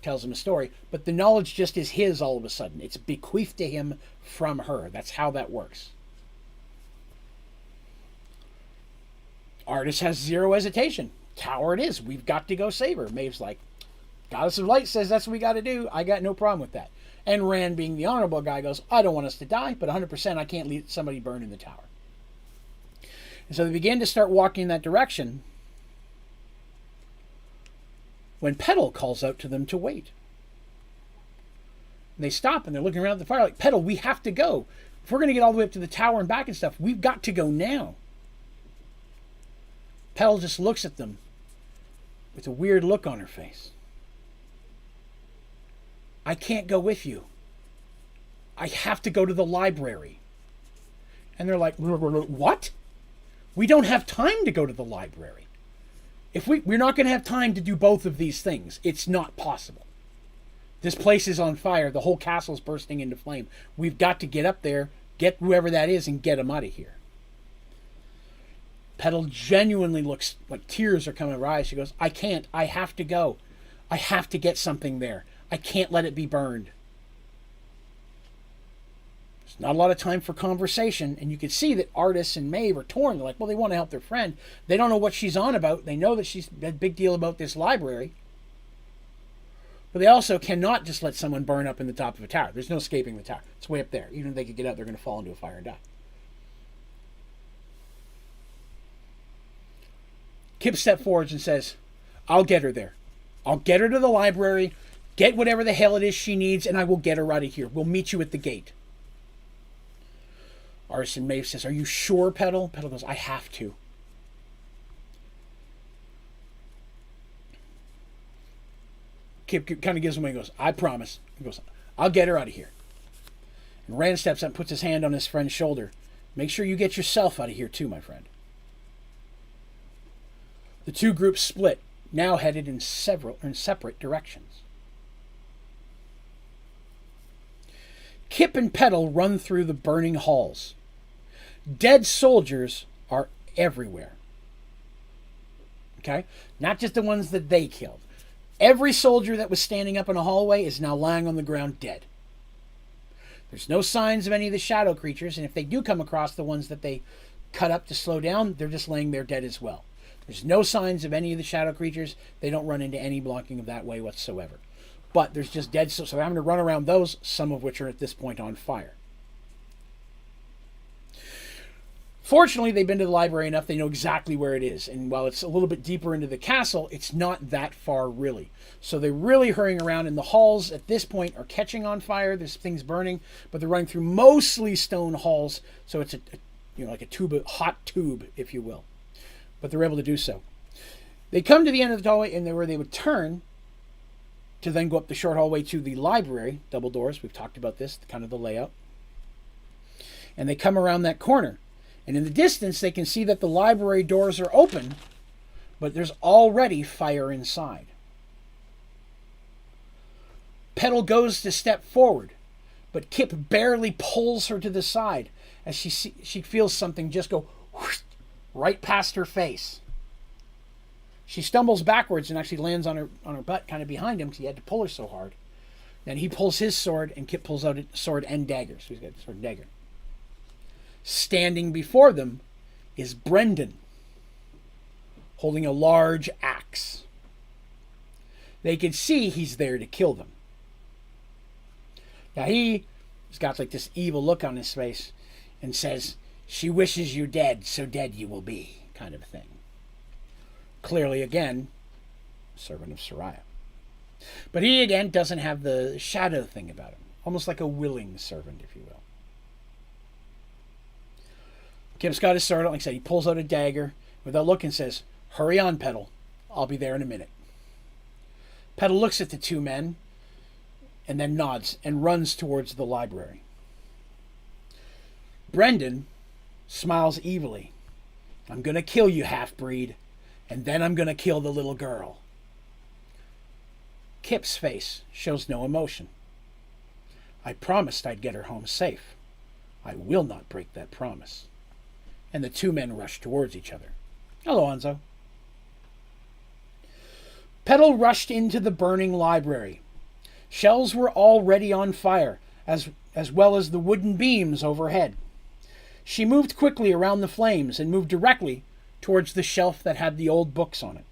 tells him a story, but the knowledge just is his all of a sudden. It's bequeathed to him from her. That's how that works. Artist has zero hesitation. Tower it is. We've got to go save her. Maeve's like, Goddess of Light says that's what we got to do. I got no problem with that. And Rand, being the honorable guy, goes, I don't want us to die, but 100% I can't leave somebody burned in the tower. And so they begin to start walking in that direction when Petal calls out to them to wait. And they stop and they're looking around at the fire like, Petal, we have to go. If we're going to get all the way up to the tower and back and stuff, we've got to go now. Petal just looks at them with a weird look on her face. I can't go with you. I have to go to the library. And they're like, what? We don't have time to go to the library. If we're not going to have time to do both of these things. It's not possible. This place is on fire. The whole castle's bursting into flame. We've got to get up there, get whoever that is, and get them out of here. Petal genuinely looks like tears are coming to her eyes. She goes, I can't. I have to go. I have to get something there. I can't let it be burned. There's not a lot of time for conversation, and you can see that Artis and Maeve are torn. They're like, well, they want to help their friend. They don't know what she's on about. They know that she's a big deal about this library. But they also cannot just let someone burn up in the top of a tower. There's no escaping the tower. It's way up there. Even if they could get out, they're going to fall into a fire and die. Kip steps forward and says, I'll get her there. I'll get her to the library, get whatever the hell it is she needs, and I will get her out of here. We'll meet you at the gate. Artis and Maeve says, are you sure, Petal? Petal goes, I have to. Kip kind of gives him away and goes, I promise. He goes, I'll get her out of here. And Rand steps up and puts his hand on his friend's shoulder. Make sure you get yourself out of here too, my friend. The two groups split, now headed in separate directions. Kip and Petal run through the burning halls. Dead soldiers are everywhere. Okay? Not just the ones that they killed. Every soldier that was standing up in a hallway is now lying on the ground dead. There's no signs of any of the shadow creatures, and if they do come across the ones that they cut up to slow down, they're just laying there dead as well. There's no signs of any of the shadow creatures. They don't run into any blocking of that way whatsoever. But there's just dead, so I'm having to run around those, some of which are at this point on fire. Fortunately, they've been to the library enough, they know exactly where it is. And while it's a little bit deeper into the castle, it's not that far, really. So they're really hurrying around, and the halls at this point are catching on fire. There's things burning, but they're running through mostly stone halls, so it's like a hot tube, if you will. But they're able to do so. They come to the end of the hallway, and where they would turn to then go up the short hallway to the library, double doors. We've talked about this, kind of the layout. And they come around that corner. And in the distance, they can see that the library doors are open, but there's already fire inside. Petal goes to step forward, but Kip barely pulls her to the side as she feels something just go whoosh, right past her face. She stumbles backwards and actually lands on her butt kind of behind him because he had to pull her so hard. Then he pulls his sword, and Kip pulls out a sword and dagger. So he's got a sword and dagger. Standing before them is Brendan, holding a large axe. They can see he's there to kill them. Now he's got like this evil look on his face and says, she wishes you dead, so dead you will be, kind of a thing. Clearly, again, servant of Soraya. But he, again, doesn't have the shadow thing about him. Almost like a willing servant, if you will. Kip's got his sword out. Like I said, he pulls out a dagger without looking and says, hurry on, Petal. I'll be there in a minute. Petal looks at the two men and then nods and runs towards the library. Brendan smiles evilly. I'm going to kill you, half-breed, and then I'm going to kill the little girl. Kip's face shows no emotion. I promised I'd get her home safe. I will not break that promise. And the two men rush towards each other. Hello, Anzo. Petal rushed into the burning library. Shells were already on fire, as well as the wooden beams overhead. She moved quickly around the flames and moved directly towards the shelf that had the old books on it.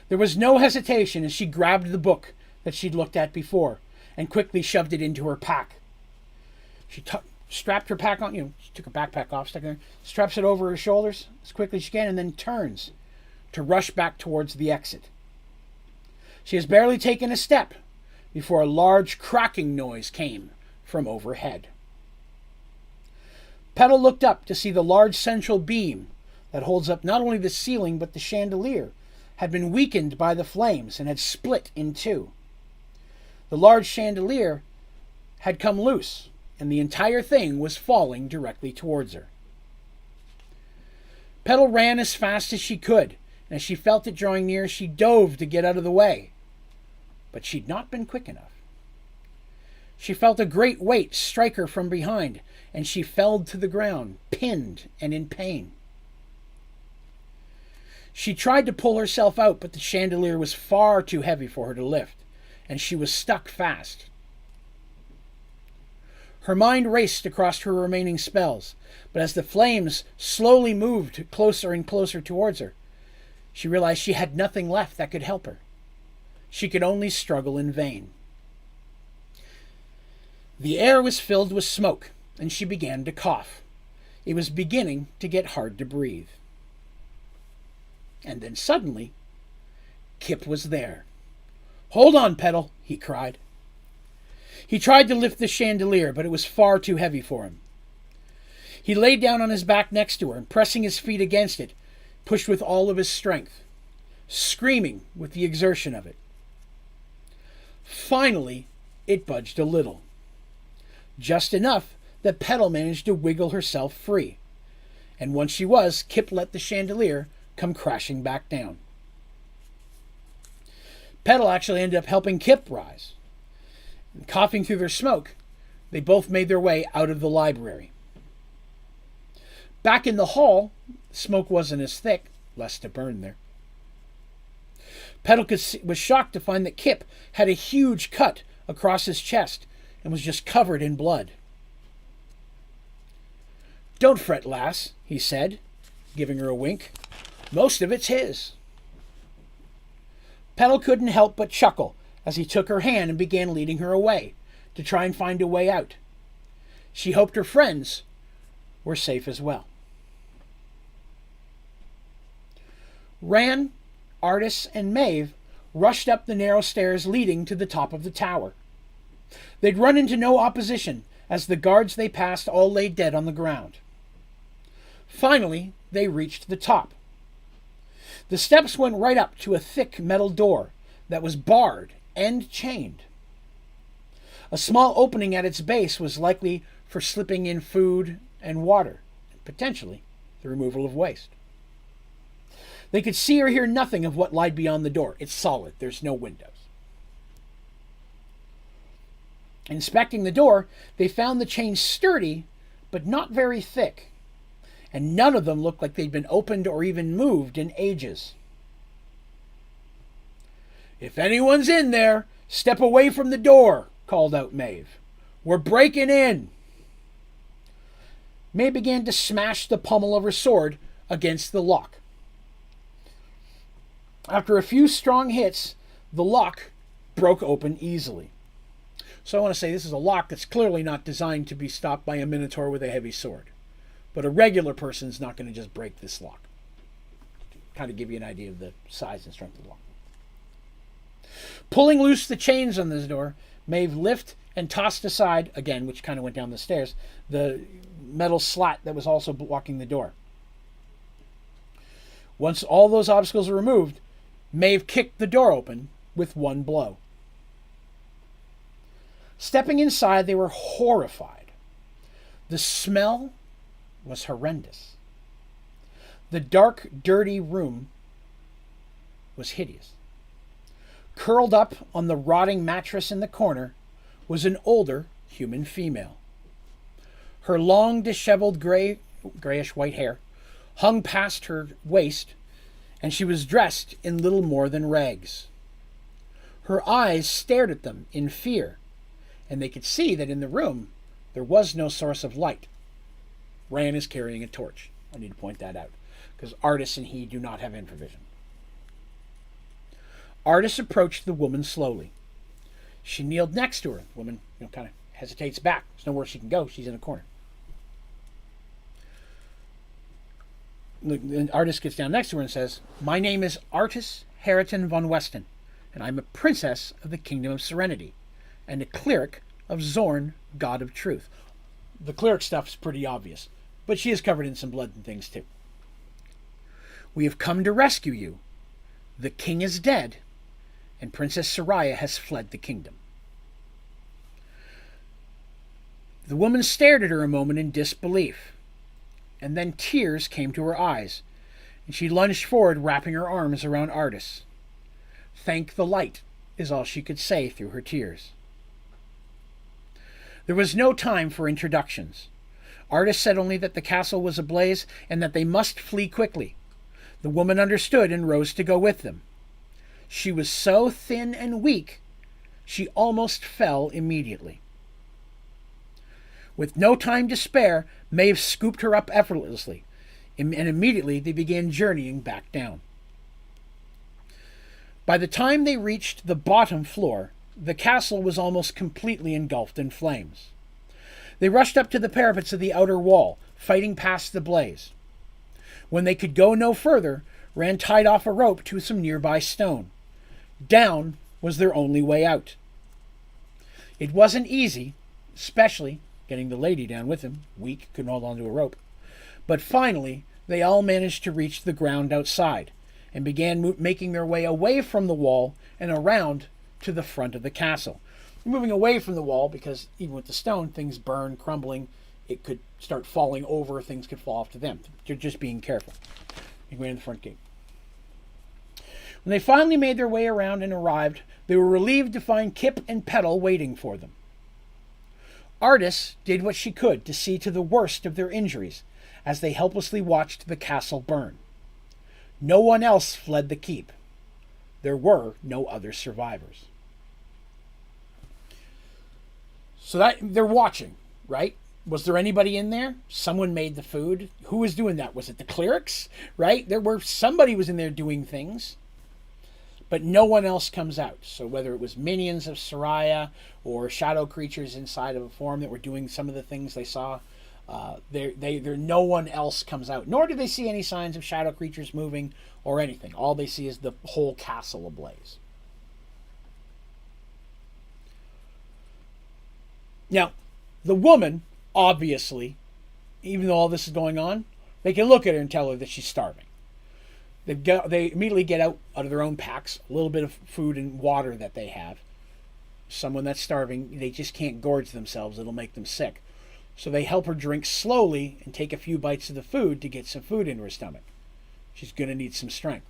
There was no hesitation as she grabbed the book that she'd looked at before and quickly shoved it into her pack. She strapped her pack on, she took her backpack off, stuck it there, straps it over her shoulders as quickly as she can, and then turns to rush back towards the exit. She has barely taken a step before a large cracking noise came from overhead. Petal looked up to see the large central beam that holds up not only the ceiling but the chandelier had been weakened by the flames and had split in two. The large chandelier had come loose, and the entire thing was falling directly towards her. Petal ran as fast as she could, and as she felt it drawing near, she dove to get out of the way. But she'd not been quick enough. She felt a great weight strike her from behind, and she fell to the ground, pinned and in pain. She tried to pull herself out, but the chandelier was far too heavy for her to lift, and she was stuck fast. Her mind raced across her remaining spells, but as the flames slowly moved closer and closer towards her, she realized she had nothing left that could help her. She could only struggle in vain. The air was filled with smoke, and she began to cough. It was beginning to get hard to breathe. And then suddenly, Kip was there. "Hold on, Petal," he cried. He tried to lift the chandelier, but it was far too heavy for him. He lay down on his back next to her, and pressing his feet against it, pushed with all of his strength, screaming with the exertion of it. Finally, it budged a little. Just enough that Petal managed to wiggle herself free. And once she was, Kip let the chandelier come crashing back down. Petal actually ended up helping Kip rise. And coughing through their smoke, they both made their way out of the library. Back in the hall, smoke wasn't as thick, less to burn there. Petal was shocked to find that Kip had a huge cut across his chest and was just covered in blood. "Don't fret, lass," he said, giving her a wink. "Most of it's his." Petal couldn't help but chuckle as he took her hand and began leading her away to try and find a way out. She hoped her friends were safe as well. Ran, Artis, and Maeve rushed up the narrow stairs leading to the top of the tower. They'd run into no opposition as the guards they passed all lay dead on the ground. Finally, they reached the top. The steps went right up to a thick metal door that was barred and chained. A small opening at its base was likely for slipping in food and water, and potentially the removal of waste. They could see or hear nothing of what lied beyond the door. It's solid. There's no windows. Inspecting the door, they found the chains sturdy, but not very thick, and none of them looked like they'd been opened or even moved in ages. "If anyone's in there, step away from the door," called out Maeve. "We're breaking in." Maeve began to smash the pommel of her sword against the lock. After a few strong hits, the lock broke open easily. So I want to say this is a lock that's clearly not designed to be stopped by a minotaur with a heavy sword. But a regular person's not going to just break this lock. To kind of give you an idea of the size and strength of the lock. Pulling loose the chains on this door, Maeve lifted and tossed aside, again, which kind of went down the stairs, the metal slat that was also blocking the door. Once all those obstacles were removed, Maeve kicked the door open with one blow. Stepping inside, they were horrified. The smell was horrendous. The dark, dirty room was hideous. Curled up on the rotting mattress in the corner was an older human female. Her long, disheveled grayish-white hair hung past her waist, and she was dressed in little more than rags. Her eyes stared at them in fear, and they could see that in the room there was no source of light. Ran is carrying a torch. I need to point that out, because Artis and he do not have infravision. Artis approached the woman slowly. She kneeled next to her. The woman, kind of hesitates back. There's nowhere she can go. She's in a corner. And Artis gets down next to her and says, "My name is Artis Heriton von Westen, and I'm a princess of the Kingdom of Serenity, and a cleric of Zorn, God of Truth." The cleric stuff's pretty obvious, but she is covered in some blood and things too. "We have come to rescue you. The king is dead, and Princess Soraya has fled the kingdom." The woman stared at her a moment in disbelief, and then tears came to her eyes, and she lunged forward, wrapping her arms around Artis. "Thank the light," is all she could say through her tears. There was no time for introductions. Artis said only that the castle was ablaze and that they must flee quickly. The woman understood and rose to go with them. She was so thin and weak, she almost fell immediately. With no time to spare, Maeve scooped her up effortlessly, and immediately they began journeying back down. By the time they reached the bottom floor, the castle was almost completely engulfed in flames. They rushed up to the parapets of the outer wall, fighting past the blaze. When they could go no further, Ran tied off a rope to some nearby stone. Down was their only way out. It wasn't easy, especially getting the lady down with him, weak, couldn't hold on to a rope. But finally, they all managed to reach the ground outside, and began making their way away from the wall and around to the front of the castle. Moving away from the wall because even with the stone, things burn, crumbling. It could start falling over. Things could fall off to them. They're just being careful. They go in the front gate. When they finally made their way around and arrived, they were relieved to find Kip and Petal waiting for them. Artis did what she could to see to the worst of their injuries as they helplessly watched the castle burn. No one else fled the keep. There were no other survivors. So that they're watching, right? Was there anybody in there? Someone made the food. Who was doing that? Was it the clerics? Right? Somebody was in there doing things. But no one else comes out. So whether it was minions of Soraya or shadow creatures inside of a form that were doing some of the things they saw, no one else comes out. Nor do they see any signs of shadow creatures moving or anything. All they see is the whole castle ablaze. Now, the woman, obviously, even though all this is going on, they can look at her and tell her that she's starving. They immediately get out of their own packs a little bit of food and water that they have. Someone that's starving, they just can't gorge themselves. It'll make them sick. So they help her drink slowly and take a few bites of the food to get some food into her stomach. She's going to need some strength.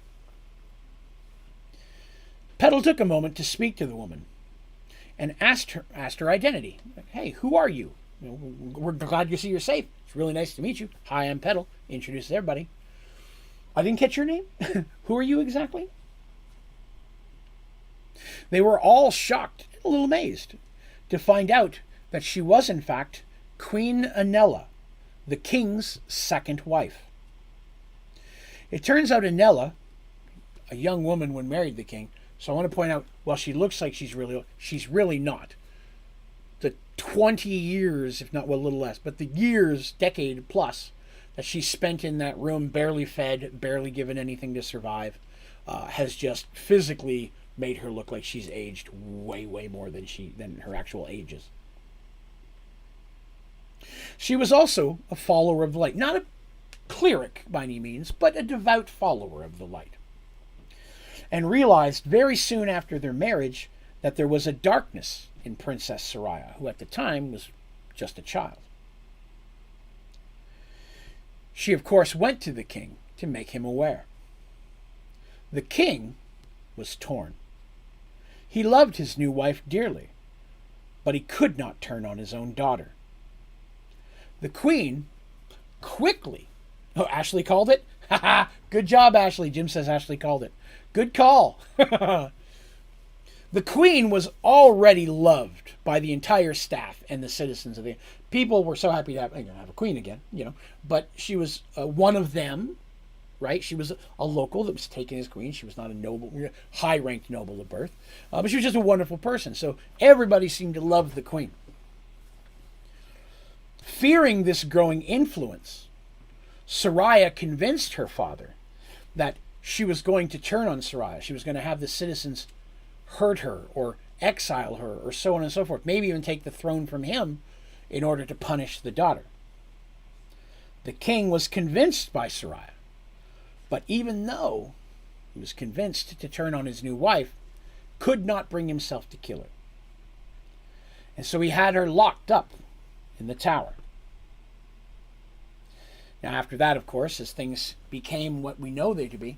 Petal took a moment to speak to the woman and asked her identity. "Hey, who are you? We're glad you see you're safe. It's really nice to meet you. Hi, I'm Petal." Introduces everybody. "I didn't catch your name. Who are you exactly?" They were all shocked, a little amazed, to find out that she was, in fact, Queen Anella, the king's second wife. It turns out Anella, a young woman when married the king, so I want to point out, while she looks like she's really not. The 20 years, if not a little less, but the years, decade plus, that she spent in that room, barely fed, barely given anything to survive, has just physically made her look like she's aged way, way more than her actual age is. She was also a follower of the light. Not a cleric by any means, but a devout follower of the light. And realized very soon after their marriage that there was a darkness in Princess Soraya, who at the time was just a child. She, of course, went to the king to make him aware. The king was torn. He loved his new wife dearly, but he could not turn on his own daughter. The queen quickly... Oh, Ashley called it? Good job, Ashley. Jim says Ashley called it. Good call. The queen was already loved by the entire staff and the citizens of the people were so happy to have a queen again, but she was one of them, right? She was a local that was taken as queen. She was not a noble, high-ranked noble of birth, but she was just a wonderful person. So everybody seemed to love the queen. Fearing this growing influence, Soraya convinced her father that she was going to turn on Soraya. She was going to have the citizens hurt her or exile her or so on and so forth, maybe even take the throne from him in order to punish the daughter. The king was convinced by Soraya, but even though he was convinced to turn on his new wife, could not bring himself to kill her. And so he had her locked up in the tower. Now after that, of course, as things became what we know they to be,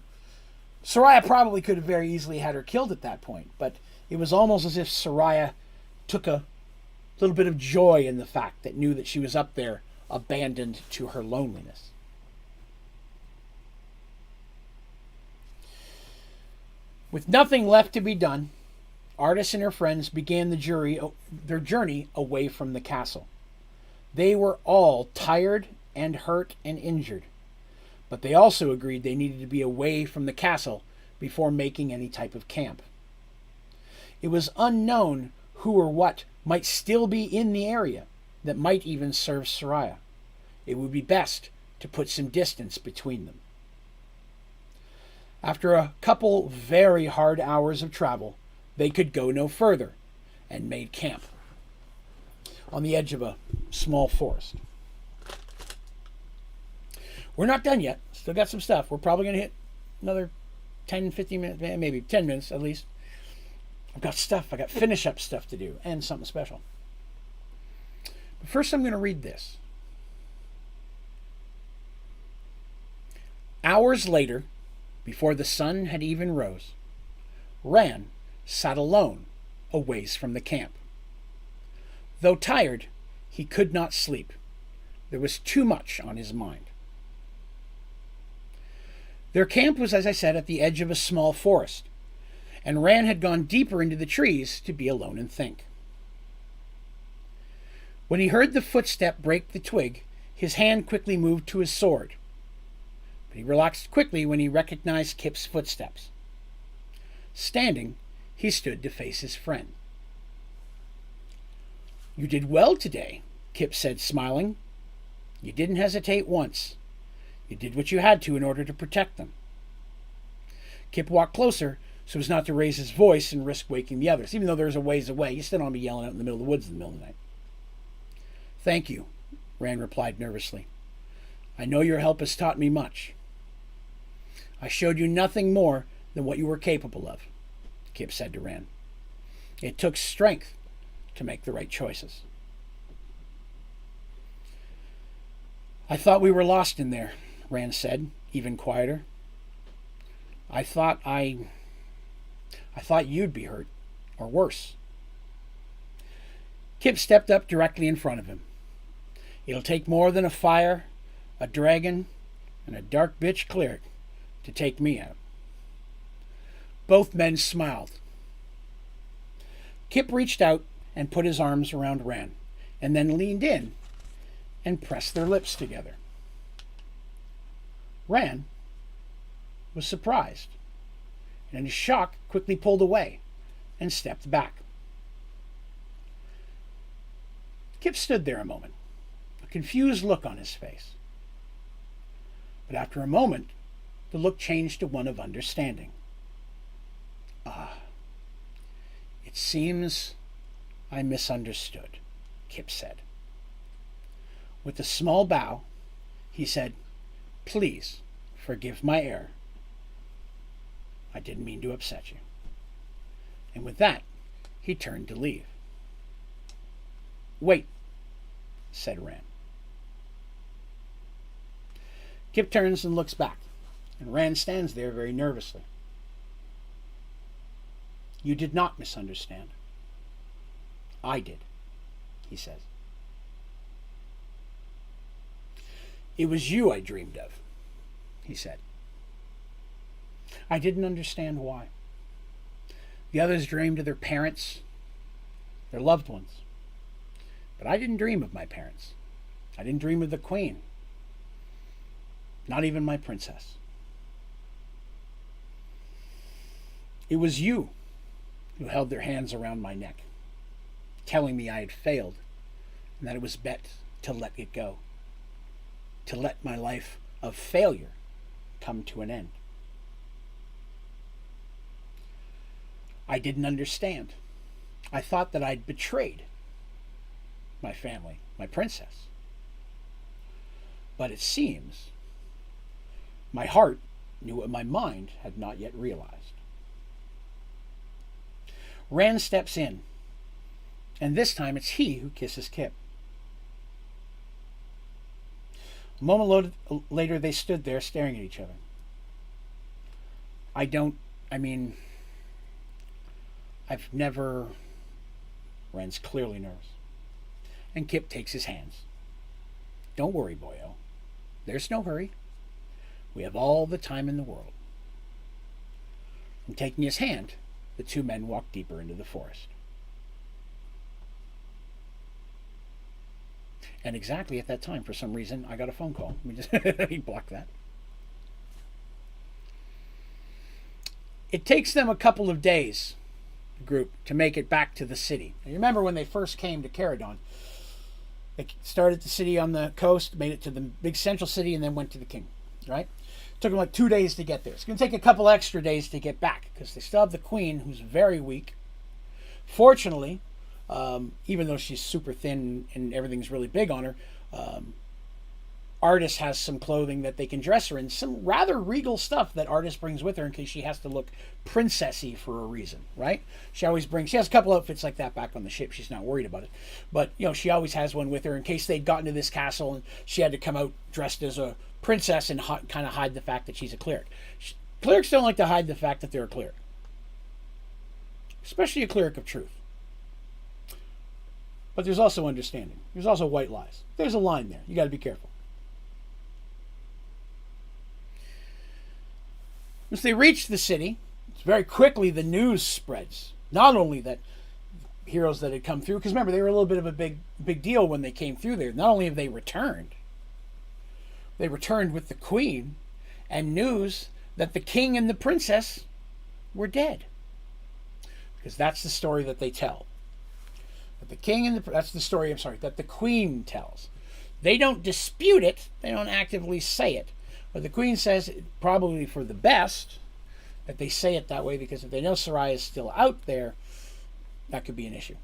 Soraya probably could have very easily had her killed at that point, but it was almost as if Soraya took a little bit of joy in the fact that knew that she was up there abandoned to her loneliness. With nothing left to be done, Artis and her friends began their journey away from the castle. They were all tired and hurt and injured, but they also agreed they needed to be away from the castle before making any type of camp. It was unknown who or what might still be in the area that might even serve Soraya. It would be best to put some distance between them. After a couple very hard hours of travel, they could go no further and made camp on the edge of a small forest. We're not done yet. Still got some stuff. We're probably going to hit another 10, 15 minutes, maybe 10 minutes at least. I've got stuff. I got finish up stuff to do and something special. But first I'm going to read this. Hours later, before the sun had even rose, Ran sat alone a ways from the camp. Though tired, he could not sleep. There was too much on his mind. Their camp was, as I said, at the edge of a small forest, and Ran had gone deeper into the trees to be alone and think. When he heard the footstep break the twig, his hand quickly moved to his sword, but he relaxed quickly when he recognized Kip's footsteps. Standing, he stood to face his friend. "You did well today," Kip said, smiling. "You didn't hesitate once. You did what you had to in order to protect them." Kip walked closer so as not to raise his voice and risk waking the others. Even though there's a ways away, you still don't want to be yelling out in the middle of the woods in the middle of the night. "Thank you," Ran replied nervously. "I know your help has taught me much." "I showed you nothing more than what you were capable of," Kip said to Ran. "It took strength to make the right choices." "I thought we were lost in there," Ran said, even quieter. I thought you'd be hurt, or worse." Kip stepped up directly in front of him. "It'll take more than a fire, a dragon, and a dark bitch cleric to take me out." Both men smiled. Kip reached out and put his arms around Ran, and then leaned in and pressed their lips together. Ran was surprised, and in his shock quickly pulled away and stepped back. Kip stood there a moment, a confused look on his face. But after a moment, the look changed to one of understanding. "Ah, it seems I misunderstood," Kip said. With a small bow, he said, "Please forgive my error. I didn't mean to upset you." And with that, he turned to leave. "Wait," said Ran. Kip turns and looks back, and Ran stands there very nervously. "You did not misunderstand. I did," he says. "It was you I dreamed of," he said. "I didn't understand why. The others dreamed of their parents, their loved ones. But I didn't dream of my parents. I didn't dream of the queen. Not even my princess. It was you who held their hands around my neck, telling me I had failed and that it was best to let it go, to let my life of failure come to an end. I didn't understand. I thought that I'd betrayed my family, my princess. But it seems my heart knew what my mind had not yet realized. Rand steps in, and this time it's he who kisses Kip. A moment later, they stood there staring at each other. I've never... Rand's clearly nervous. And Kip takes his hands. Don't worry, boyo. There's no hurry. We have all the time in the world. And taking his hand, the two men walked deeper into the forest. And exactly at that time, for some reason, I got a phone call. Let me block that. It takes them a couple of days, the group, to make it back to the city. And you remember when they first came to Caradon, they started the city on the coast, made it to the big central city, and then went to the king, right? It took them like 2 days to get there. It's going to take a couple extra days to get back because they still have the queen, who's very weak. Fortunately, even though she's super thin and everything's really big on her, Artis has some clothing that they can dress her in, some rather regal stuff that Artis brings with her in case she has to look princessy for a reason, right? She has a couple outfits like that back on the ship. She's not worried about it. But, she always has one with her in case they'd gotten to this castle and she had to come out dressed as a princess and kind of hide the fact that she's a cleric. Clerics don't like to hide the fact that they're a cleric. Especially a cleric of truth. But there's also understanding. There's also white lies. There's a line there. You got to be careful. Once they reach the city, very quickly the news spreads. Not only that heroes that had come through, because remember, they were a little bit of a big deal when they came through there. Not only have they returned with the queen and news that the king and the princess were dead. Because that's the story that they tell. That the queen tells. They don't dispute it. They don't actively say it. But the queen says, probably for the best, that they say it that way, because if they know Sarai is still out there, that could be an issue.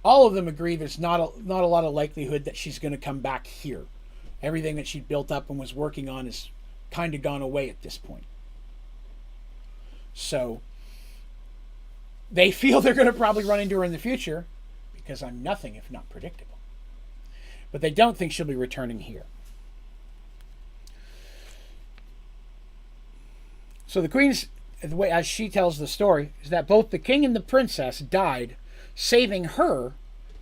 All of them agree there's not a lot of likelihood that she's going to come back here. Everything that she built up and was working on is kind of gone away at this point. So they feel they're going to probably run into her in the future, because I'm nothing if not predictable. But they don't think she'll be returning here. So the queen's, the way as she tells the story, is that both the king and the princess died, saving her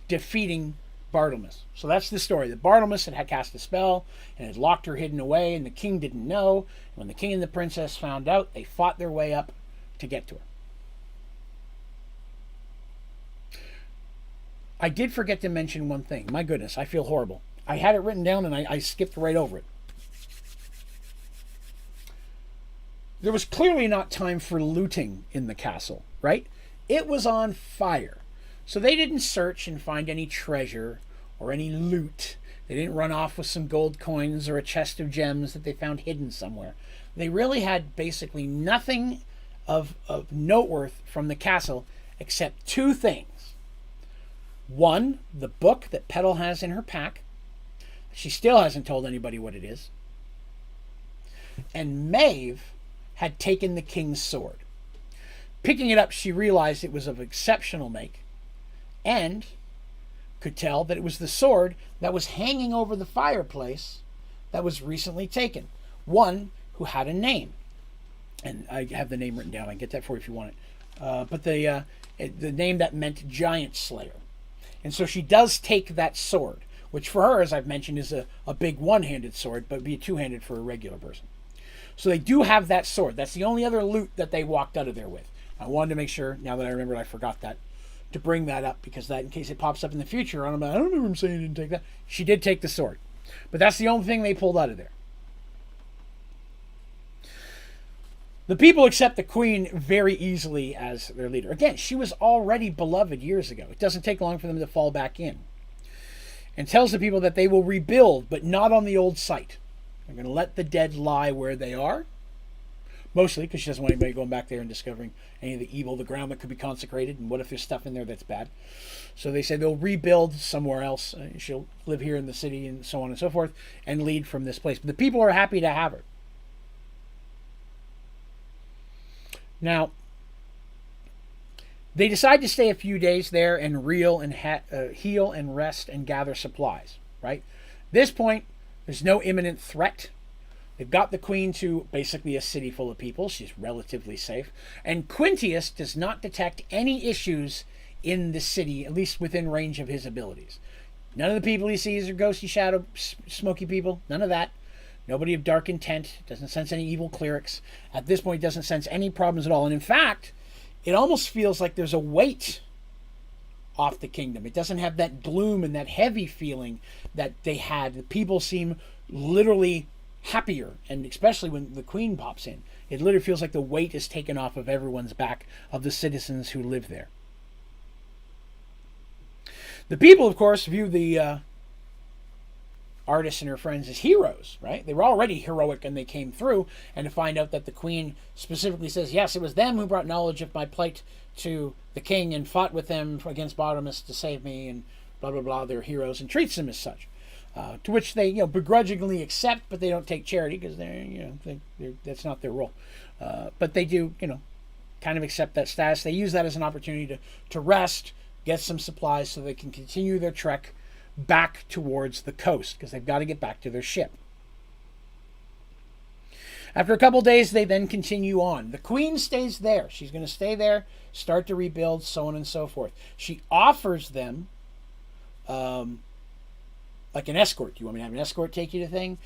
defeating Barthelmess. So that's the story. That Barthelmess had cast a spell and had locked her hidden away, and the king didn't know. And when the king and the princess found out, they fought their way up to get to her. I did forget to mention one thing. My goodness, I feel horrible. I had it written down and I skipped right over it. There was clearly not time for looting in the castle, right? It was on fire. So they didn't search and find any treasure or any loot. They didn't run off with some gold coins or a chest of gems that they found hidden somewhere. They really had basically nothing of noteworth from the castle except two things. One, the book that Petal has in her pack. She still hasn't told anybody what it is. And Maeve had taken the king's sword. Picking it up, she realized it was of exceptional make and could tell that it was the sword that was hanging over the fireplace that was recently taken. One who had a name. And I have the name written down. I can get that for you if you want it. But the name that meant giant slayer. And so she does take that sword, which for her, as I've mentioned, is a big one-handed sword, but would be a two-handed for a regular person. So they do have that sword. That's the only other loot that they walked out of there with. I wanted to make sure, now that I remembered, I forgot that, to bring that up, because that, in case it pops up in the future, I'm like, I don't remember him saying he didn't take that. She did take the sword. But that's the only thing they pulled out of there. The people accept the queen very easily as their leader. Again, she was already beloved years ago. It doesn't take long for them to fall back in. And tells the people that they will rebuild, but not on the old site. They're going to let the dead lie where they are. Mostly because she doesn't want anybody going back there and discovering any of the evil, the ground that could be consecrated, and what if there's stuff in there that's bad. So they say they'll rebuild somewhere else. She'll live here in the city and so on and so forth, and lead from this place. But the people are happy to have her. Now, they decide to stay a few days there and heal and rest and gather supplies, right? At this point, there's no imminent threat. They've got the queen to basically a city full of people. She's relatively safe. And Quintius does not detect any issues in the city, at least within range of his abilities. None of the people he sees are ghosty, shadow, smoky people. None of that. Nobody of dark intent. Doesn't sense any evil clerics. At this point, doesn't sense any problems at all. And in fact, it almost feels like there's a weight off the kingdom. It doesn't have that gloom and that heavy feeling that they had. The people seem literally happier, and especially when the queen pops in. It literally feels like the weight is taken off of everyone's back, of the citizens who live there. The people, of course, view the artists and her friends as heroes, right? They were already heroic and they came through, and to find out that the queen specifically says, yes, it was them who brought knowledge of my plight to the king and fought with them against Bartimaeus to save me, and blah, blah, blah, they're heroes, and treats them as such. To which they, begrudgingly accept, but they don't take charity because that's not their role. But they do, kind of accept that status. They use that as an opportunity to rest, get some supplies so they can continue their trek back towards the coast, because they've got to get back to their ship. After a couple days, they then continue on. The queen stays there. She's going to stay there, start to rebuild, so on and so forth. She offers them like an escort. Do you want me to have an escort take you to thing?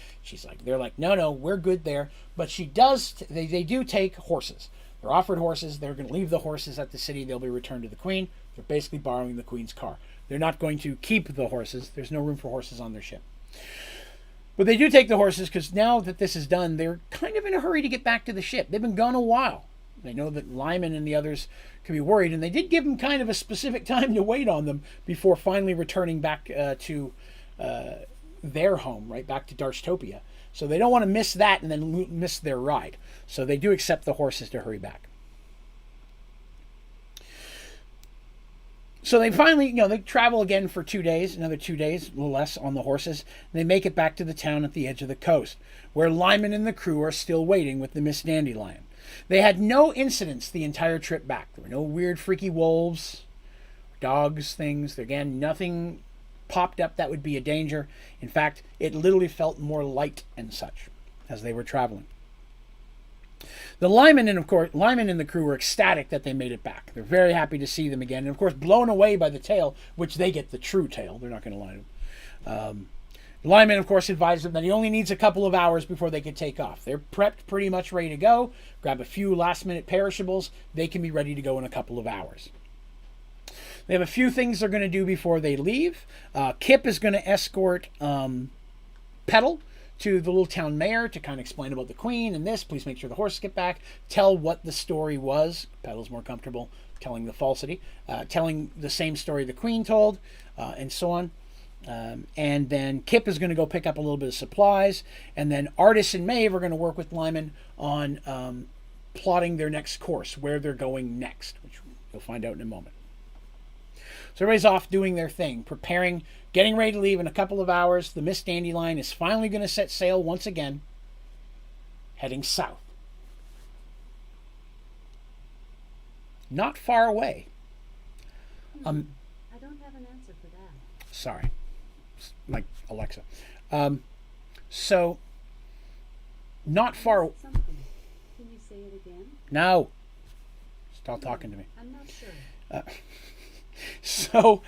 They're like, no, we're good there. But she does, they do take horses. They're offered horses. They're going to leave the horses at the city. They'll be returned to the queen. They're basically borrowing the queen's car. They're not going to keep the horses. There's no room for horses on their ship. But they do take the horses because now that this is done, they're kind of in a hurry to get back to the ship. They've been gone a while. They know that Lyman and the others could be worried, and they did give them kind of a specific time to wait on them before finally returning back to their home, right, back to Darstopia. So they don't want to miss that and then miss their ride. So they do accept the horses to hurry back. So they finally, they travel again for 2 days, another 2 days, a little less on the horses. And they make it back to the town at the edge of the coast, where Lyman and the crew are still waiting with the Miss Dandelion. They had no incidents the entire trip back. There were no weird, freaky wolves, dogs, things. Again, nothing popped up that would be a danger. In fact, it literally felt more light and such as they were traveling. The Lyman and the crew were ecstatic that they made it back. They're very happy to see them again, and of course blown away by the tale, which they get the true tale. They're not going to lie to them. Lyman, of course, advised them that he only needs a couple of hours before they could take off. They're prepped, pretty much ready to go. Grab a few last-minute perishables. They can be ready to go in a couple of hours. They have a few things they're going to do before they leave. Kip is going to escort Petal to the little town mayor to kind of explain about the queen and this. Please make sure the horses get back. Tell what the story was. Petal's more comfortable telling the falsity. Telling the same story the queen told, and so on. And then Kip is going to go pick up a little bit of supplies. And then Artis and Maeve are going to work with Lyman on plotting their next course, where they're going next, which you'll find out in a moment. So everybody's off doing their thing, preparing, getting ready to leave in a couple of hours. The Miss Dandelion is finally going to set sail once again, heading south. Not far away. I don't have an answer for that. Sorry. Like Alexa. So, not far... Something. Can you say it again? No. Stop talking to me. I'm not sure. So,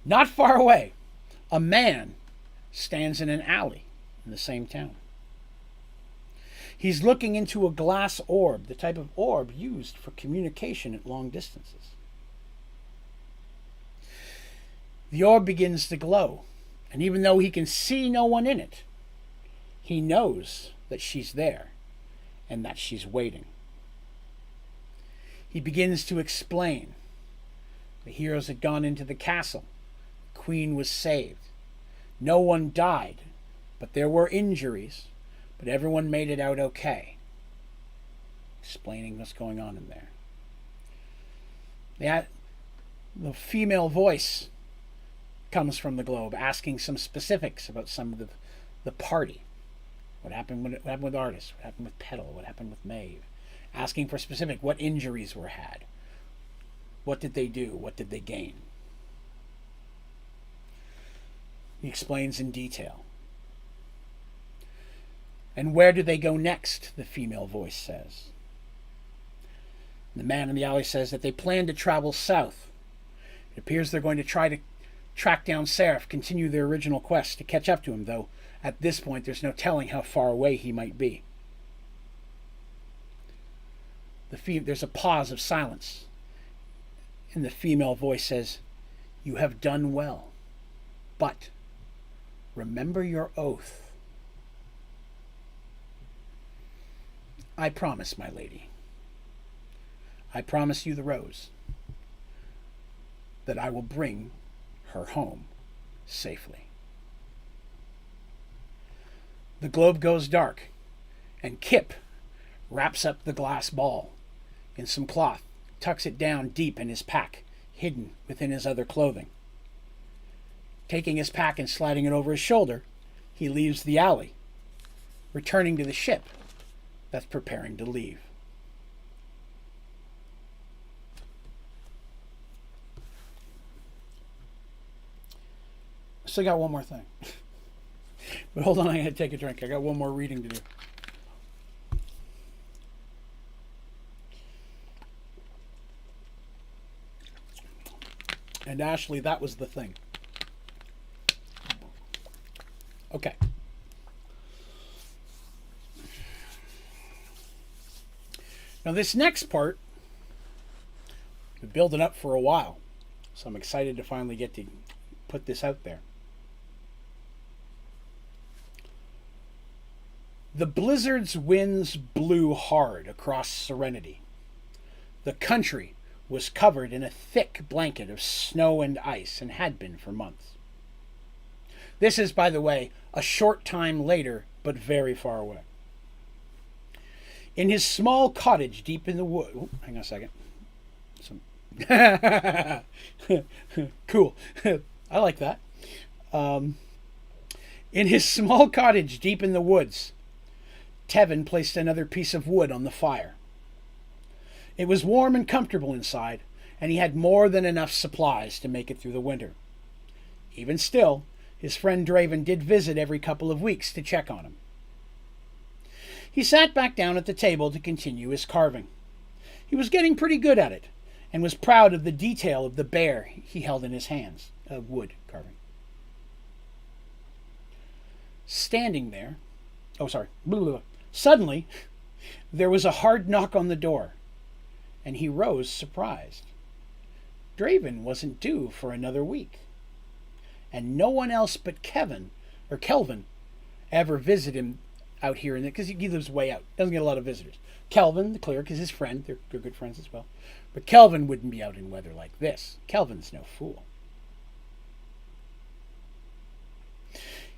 not far away, a man stands in an alley in the same town. He's looking into a glass orb, the type of orb used for communication at long distances. The orb begins to glow, and even though he can see no one in it, he knows that she's there and that she's waiting. He begins to explain. The heroes had gone into the castle. The queen was saved. No one died, but there were injuries, but everyone made it out okay. Explaining what's going on in there. The female voice comes from the globe, asking some specifics about some of the party. What happened with Artis? What happened with Petal? What happened with Maeve? Asking for specific, what injuries were had? What did they do? What did they gain? He explains in detail. And where do they go next? The female voice says. The man in the alley says that they plan to travel south. It appears they're going to try to track down Seraph, continue their original quest to catch up to him, though at this point there's no telling how far away he might be. There's a pause of silence, and the female voice says, "You have done well, but remember your oath." "I promise, my lady. I promise you the rose, that I will bring her home safely." The globe goes dark, and Kip wraps up the glass ball in some cloth, tucks it down deep in his pack, hidden within his other clothing. Taking his pack and sliding it over his shoulder, he leaves the alley, returning to the ship that's preparing to leave. Still got one more thing. But hold on, I gotta take a drink. I got one more reading to do. And Ashley, that was the thing. Okay. Now this next part, we've been building up for a while, so I'm excited to finally get to put this out there. The blizzard's winds blew hard across Serenity. The country was covered in a thick blanket of snow and ice, and had been for months. This is, by the way, a short time later, but very far away. In his small cottage deep in the wood... hang on a second. Cool. I like that. In his small cottage deep in the woods, Tevin placed another piece of wood on the fire. It was warm and comfortable inside, and he had more than enough supplies to make it through the winter. Even still, his friend Draven did visit every couple of weeks to check on him. He sat back down at the table to continue his carving. He was getting pretty good at it, and was proud of the detail of the bear he held in his hands, wood carving. Standing there, suddenly, there was a hard knock on the door, and he rose surprised. Draven wasn't due for another week, and no one else but Kelvin ever visited him out here, because he lives way out, doesn't get a lot of visitors. Kelvin, the cleric, is his friend. They're good friends as well. But Kelvin wouldn't be out in weather like this. Kelvin's no fool.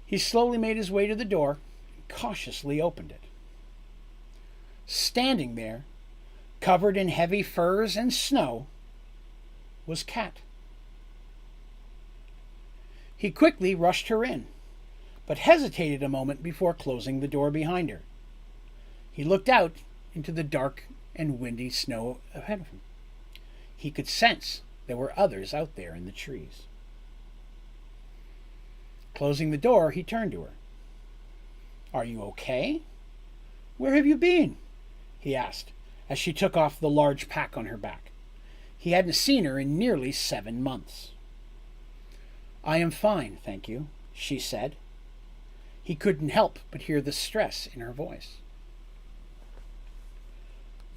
He slowly made his way to the door and cautiously opened it. Standing there, covered in heavy furs and snow, was Kat. He quickly rushed her in, but hesitated a moment before closing the door behind her. He looked out into the dark and windy snow ahead of him. He could sense there were others out there in the trees. Closing the door, he turned to her. "Are you okay? Where have you been?" he asked, as she took off the large pack on her back. He hadn't seen her in nearly 7 months. "I am fine, thank you," she said. He couldn't help but hear the stress in her voice.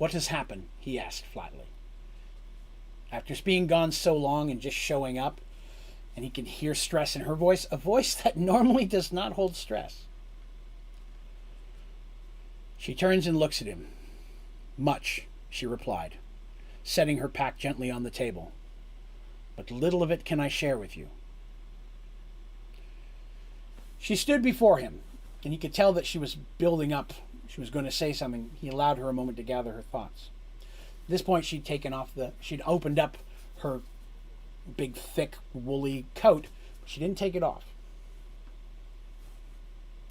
What has happened? He asked flatly. After being gone so long and just showing up, and he can hear stress in her voice, a voice that normally does not hold stress. She turns and looks at him. Much, she replied, setting her pack gently on the table. But little of it can I share with you. She stood before him, and he could tell that she was building up. She was going to say something. He allowed her a moment to gather her thoughts. At this point, she'd opened up her big, thick, woolly coat, but she didn't take it off.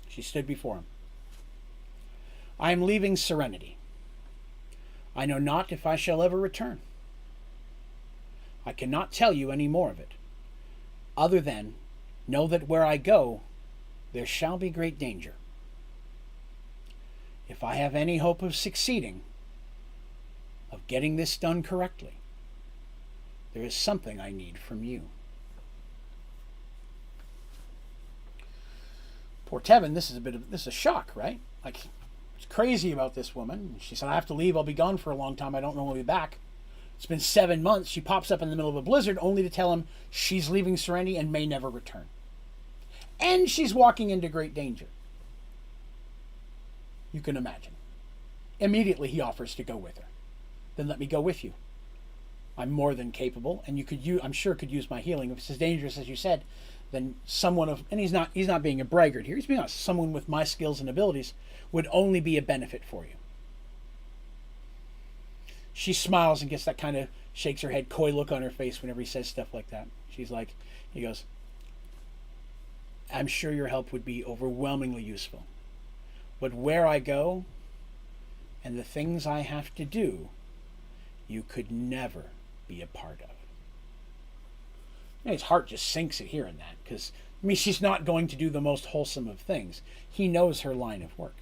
She stood before him. I am leaving Serenity. I know not if I shall ever return. I cannot tell you any more of it, other than know that where I go, there shall be great danger. If I have any hope of succeeding, of getting this done correctly, there is something I need from you. Poor Tevin, this is a shock, right? Like, it's crazy about this woman. She said, I have to leave. I'll be gone for a long time. I don't know when I'll be back. It's been 7 months. She pops up in the middle of a blizzard only to tell him she's leaving Serenity and may never return. And she's walking into great danger. You can imagine. Immediately he offers to go with her. Then let me go with you. I'm more than capable, and I'm sure could use my healing. If it's as dangerous as you said, then and he's not being a braggart here. He's being honest. Someone with my skills and abilities would only be a benefit for you. She smiles and gets that kind of shakes her head, coy look on her face whenever he says stuff like that. He goes, I'm sure your help would be overwhelmingly useful. But where I go and the things I have to do, you could never be a part of. And his heart just sinks at hearing that, because, she's not going to do the most wholesome of things. He knows her line of work.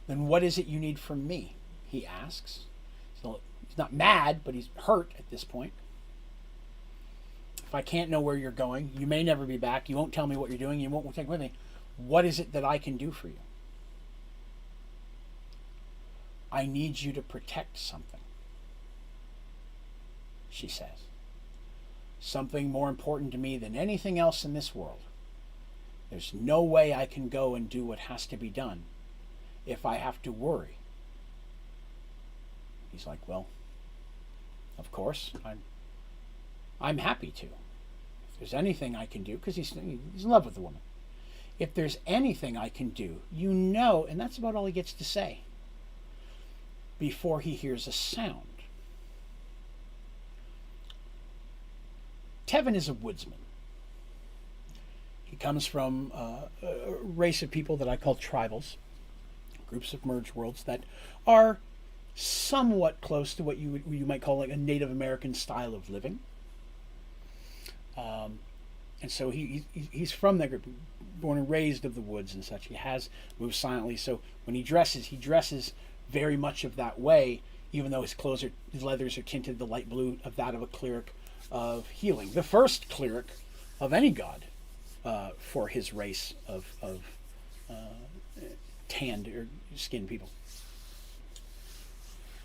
Then what is it you need from me? He asks. So he's not mad, but he's hurt at this point. If I can't know where you're going, you may never be back, you won't tell me what you're doing, you won't take with me, what is it that I can do for you? I need you to protect something, she says. Something more important to me than anything else in this world. There's no way I can go and do what has to be done if I have to worry. He's like, well, of course, I'm happy to. If there's anything I can do, because he's in love with the woman. If there's anything I can do, and that's about all he gets to say before he hears a sound. Tevin is a woodsman. He comes from a race of people that I call tribals, groups of Mergeworlds that are somewhat close to what you might call like a Native American style of living. And so he's from that group, born and raised of the woods and such. He has moved silently. So when he dresses very much of that way, even though his leathers are tinted the light blue of that of a cleric of healing. The first cleric of any god for his race of tanned or skinned people.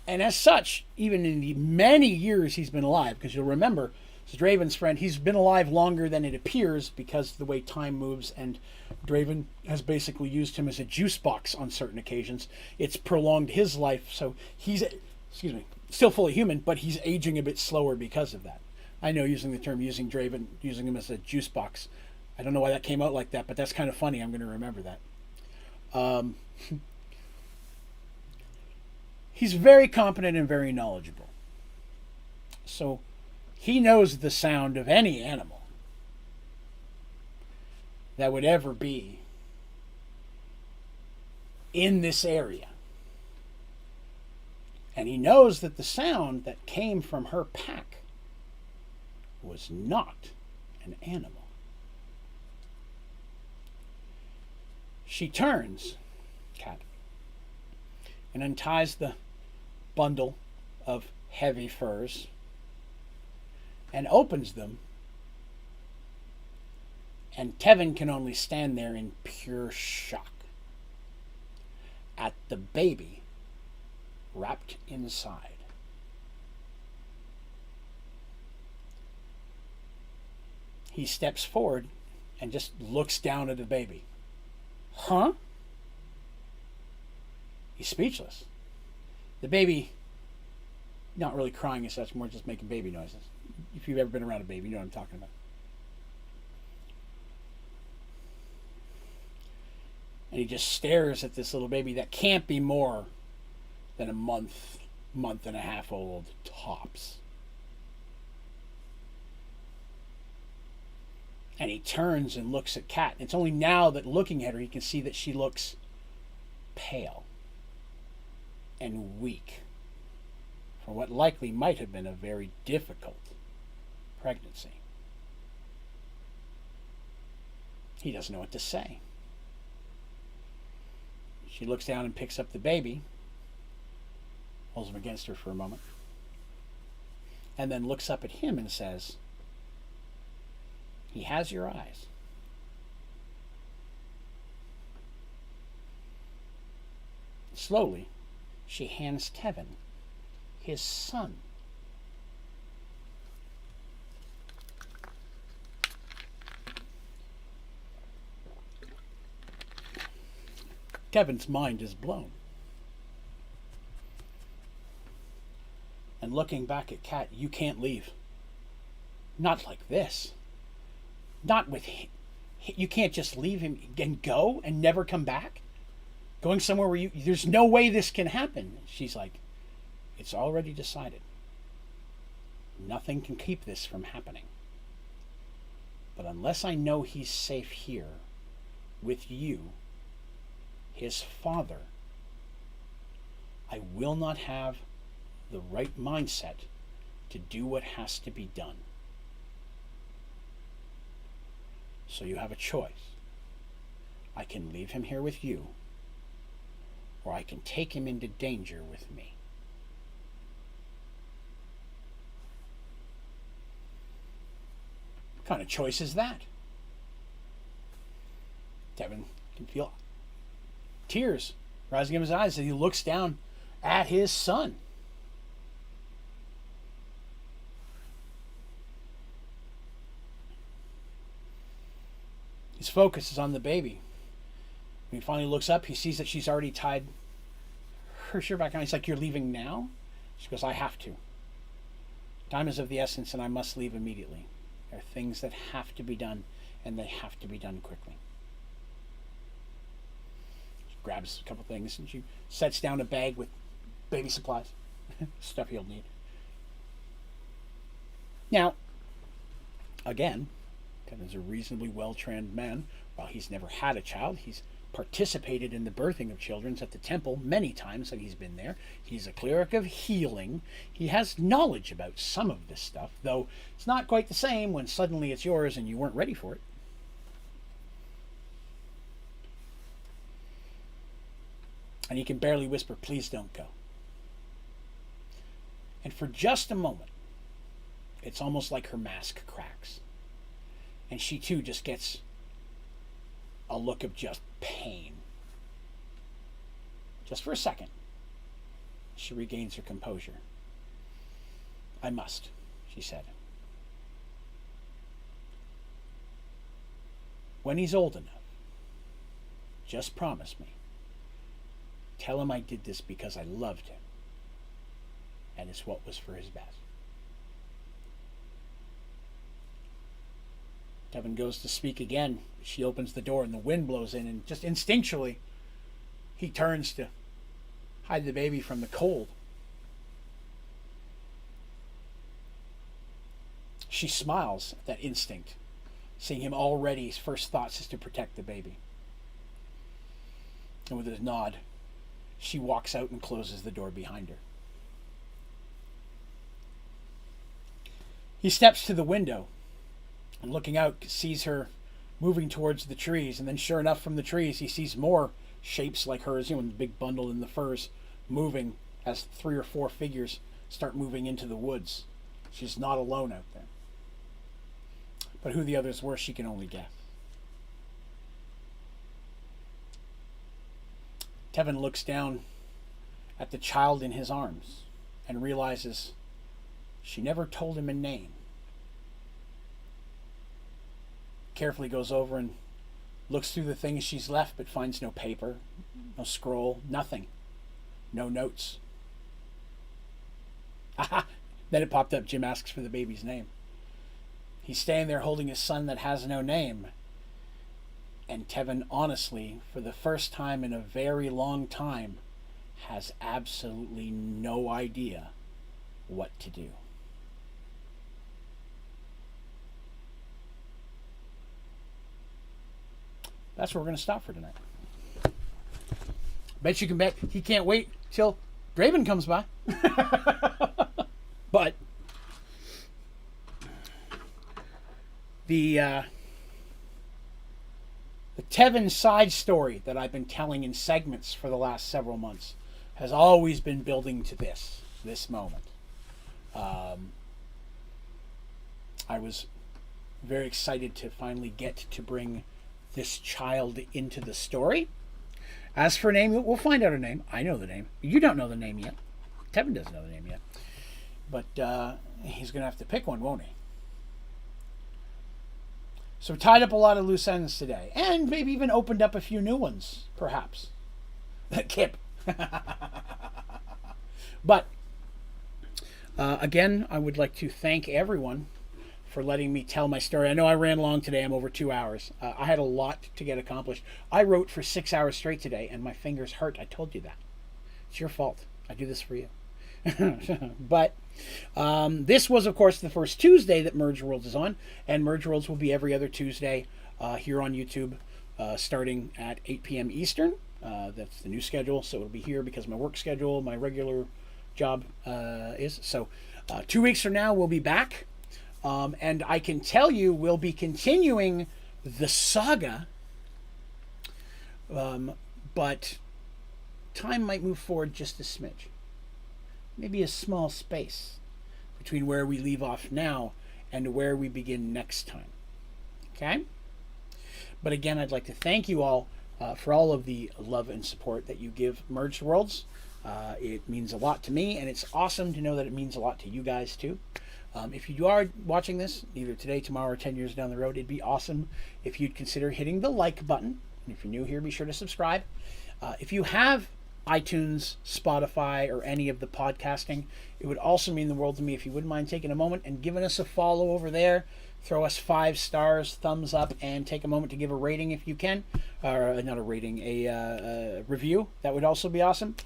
And as such, even in the many years he's been alive, because you'll remember, Draven's friend, he's been alive longer than it appears because of the way time moves, and Draven has basically used him as a juice box on certain occasions. It's prolonged his life, so he's, still fully human, but he's aging a bit slower because of that. I know using Draven, using him as a juice box. I don't know why that came out like that, but that's kind of funny. I'm going to remember that. He's very competent and very knowledgeable. So he knows the sound of any animal that would ever be in this area. And he knows that the sound that came from her pack was not an animal. She turns, Cat, and unties the bundle of heavy furs and opens them And Tevin can only stand there in pure shock at the baby wrapped inside. He steps forward and just looks down at the baby. Huh? He's speechless. The baby, not really crying as such, more just making baby noises. If you've ever been around a baby, you know what I'm talking about. And he just stares at this little baby that can't be more than a month and a half old, tops. And he turns and looks at Kat. It's only now that looking at her, he can see that she looks pale and weak for what likely might have been a very difficult pregnancy. He doesn't know what to say. She looks down and picks up the baby, holds him against her for a moment, and then looks up at him and says, "He has your eyes." Slowly, she hands Tevin his son. Tevin's mind is blown. And looking back at Kat, "You can't leave. Not like this. Not with him. You can't just leave him and go and never come back. Going somewhere where there's no way this can happen." She's like, "It's already decided. Nothing can keep this from happening. But unless I know he's safe here with you, his father, I will not have the right mindset to do what has to be done. So you have a choice. I can leave him here with you, or I can take him into danger with me." What kind of choice is that? Tevin can feel tears rising in his eyes as he looks down at his son. His focus is on the baby. When he finally looks up, he sees that she's already tied her shirt back on. He's like, "You're leaving now?" She goes, "I have to. Time is of the essence and I must leave immediately. There are things that have to be done and they have to be done quickly." She grabs a couple things and she sets down a bag with baby supplies, stuff he'll need. Now, again, Kevin's a reasonably well-trained man. While he's never had a child, he's participated in the birthing of children at the temple many times that he's been there. He's a cleric of healing. He has knowledge about some of this stuff, though it's not quite the same when suddenly it's yours and you weren't ready for it. And he can barely whisper, "Please don't go." And for just a moment, it's almost like her mask cracks. And she too just gets a look of just pain. Just for a second, she regains her composure. "I must," she said. "When he's old enough, just promise me. Tell him I did this because I loved him, and it's what was for his best." Tevin goes to speak again. She opens the door and the wind blows in, and just instinctually, he turns to hide the baby from the cold. She smiles at that instinct, seeing him already. His first thoughts is to protect the baby. And with a nod, she walks out and closes the door behind her. He steps to the window and looking out, sees her moving towards the trees. And then sure enough, from the trees, he sees more shapes like hers, the big bundle in the furs, moving as 3 or 4 figures start moving into the woods. She's not alone out there. But who the others were, she can only guess. Tevin looks down at the child in his arms and realizes she never told him a name. Carefully goes over and looks through the things she's left, but finds no paper, no scroll, nothing. No notes. Aha! Then it popped up. Jim asks for the baby's name. He's standing there holding his son that has no name. And Tevin, honestly, for the first time in a very long time, has absolutely no idea what to do. That's where we're going to stop for tonight. Bet you can bet he can't wait till Draven comes by. But the Tevin side story that I've been telling in segments for the last several months has always been building to this moment. I was very excited to finally get to bring this child into the story. As for name, we'll find out her name. I know the name. You don't know the name yet. Tevin doesn't know the name yet. But he's going to have to pick one, won't he? So we tied up a lot of loose ends today. And maybe even opened up a few new ones, perhaps. Kip. But, again, I would like to thank everyone for letting me tell my story. I know I ran long today. I'm over 2 hours. I had a lot to get accomplished. I wrote for 6 hours straight today, and my fingers hurt. I told you that. It's your fault. I do this for you. But this was, of course, the first Tuesday that Mergeworlds is on, and Mergeworlds will be every other Tuesday here on YouTube, starting at 8 p.m. Eastern. That's the new schedule, so it'll be here because my work schedule, my regular job is. So 2 weeks from now, we'll be back. And I can tell you we'll be continuing the saga, but time might move forward just a smidge. Maybe a small space between where we leave off now and where we begin next time. Okay? But again, I'd like to thank you all for all of the love and support that you give Mergeworlds. It means a lot to me, and it's awesome to know that it means a lot to you guys too. If you are watching this, either today, tomorrow, or 10 years down the road, it'd be awesome if you'd consider hitting the like button. And if you're new here, be sure to subscribe. If you have iTunes, Spotify, or any of the podcasting, it would also mean the world to me if you wouldn't mind taking a moment and giving us a follow over there. Throw us 5 stars, thumbs up, and take a moment to give a rating if you can. Or not a rating, a review. That would also be awesome.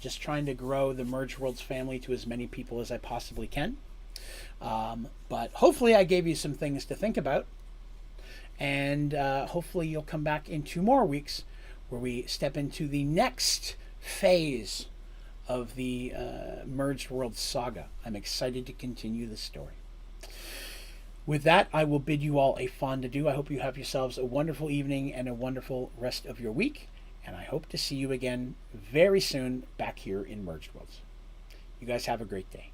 Just trying to grow the Mergeworlds family to as many people as I possibly can. But hopefully I gave you some things to think about. And hopefully you'll come back in 2 more weeks where we step into the next phase of the Mergeworlds saga. I'm excited to continue the story. With that, I will bid you all a fond adieu. I hope you have yourselves a wonderful evening and a wonderful rest of your week. And I hope to see you again very soon back here in Mergeworlds. You guys have a great day.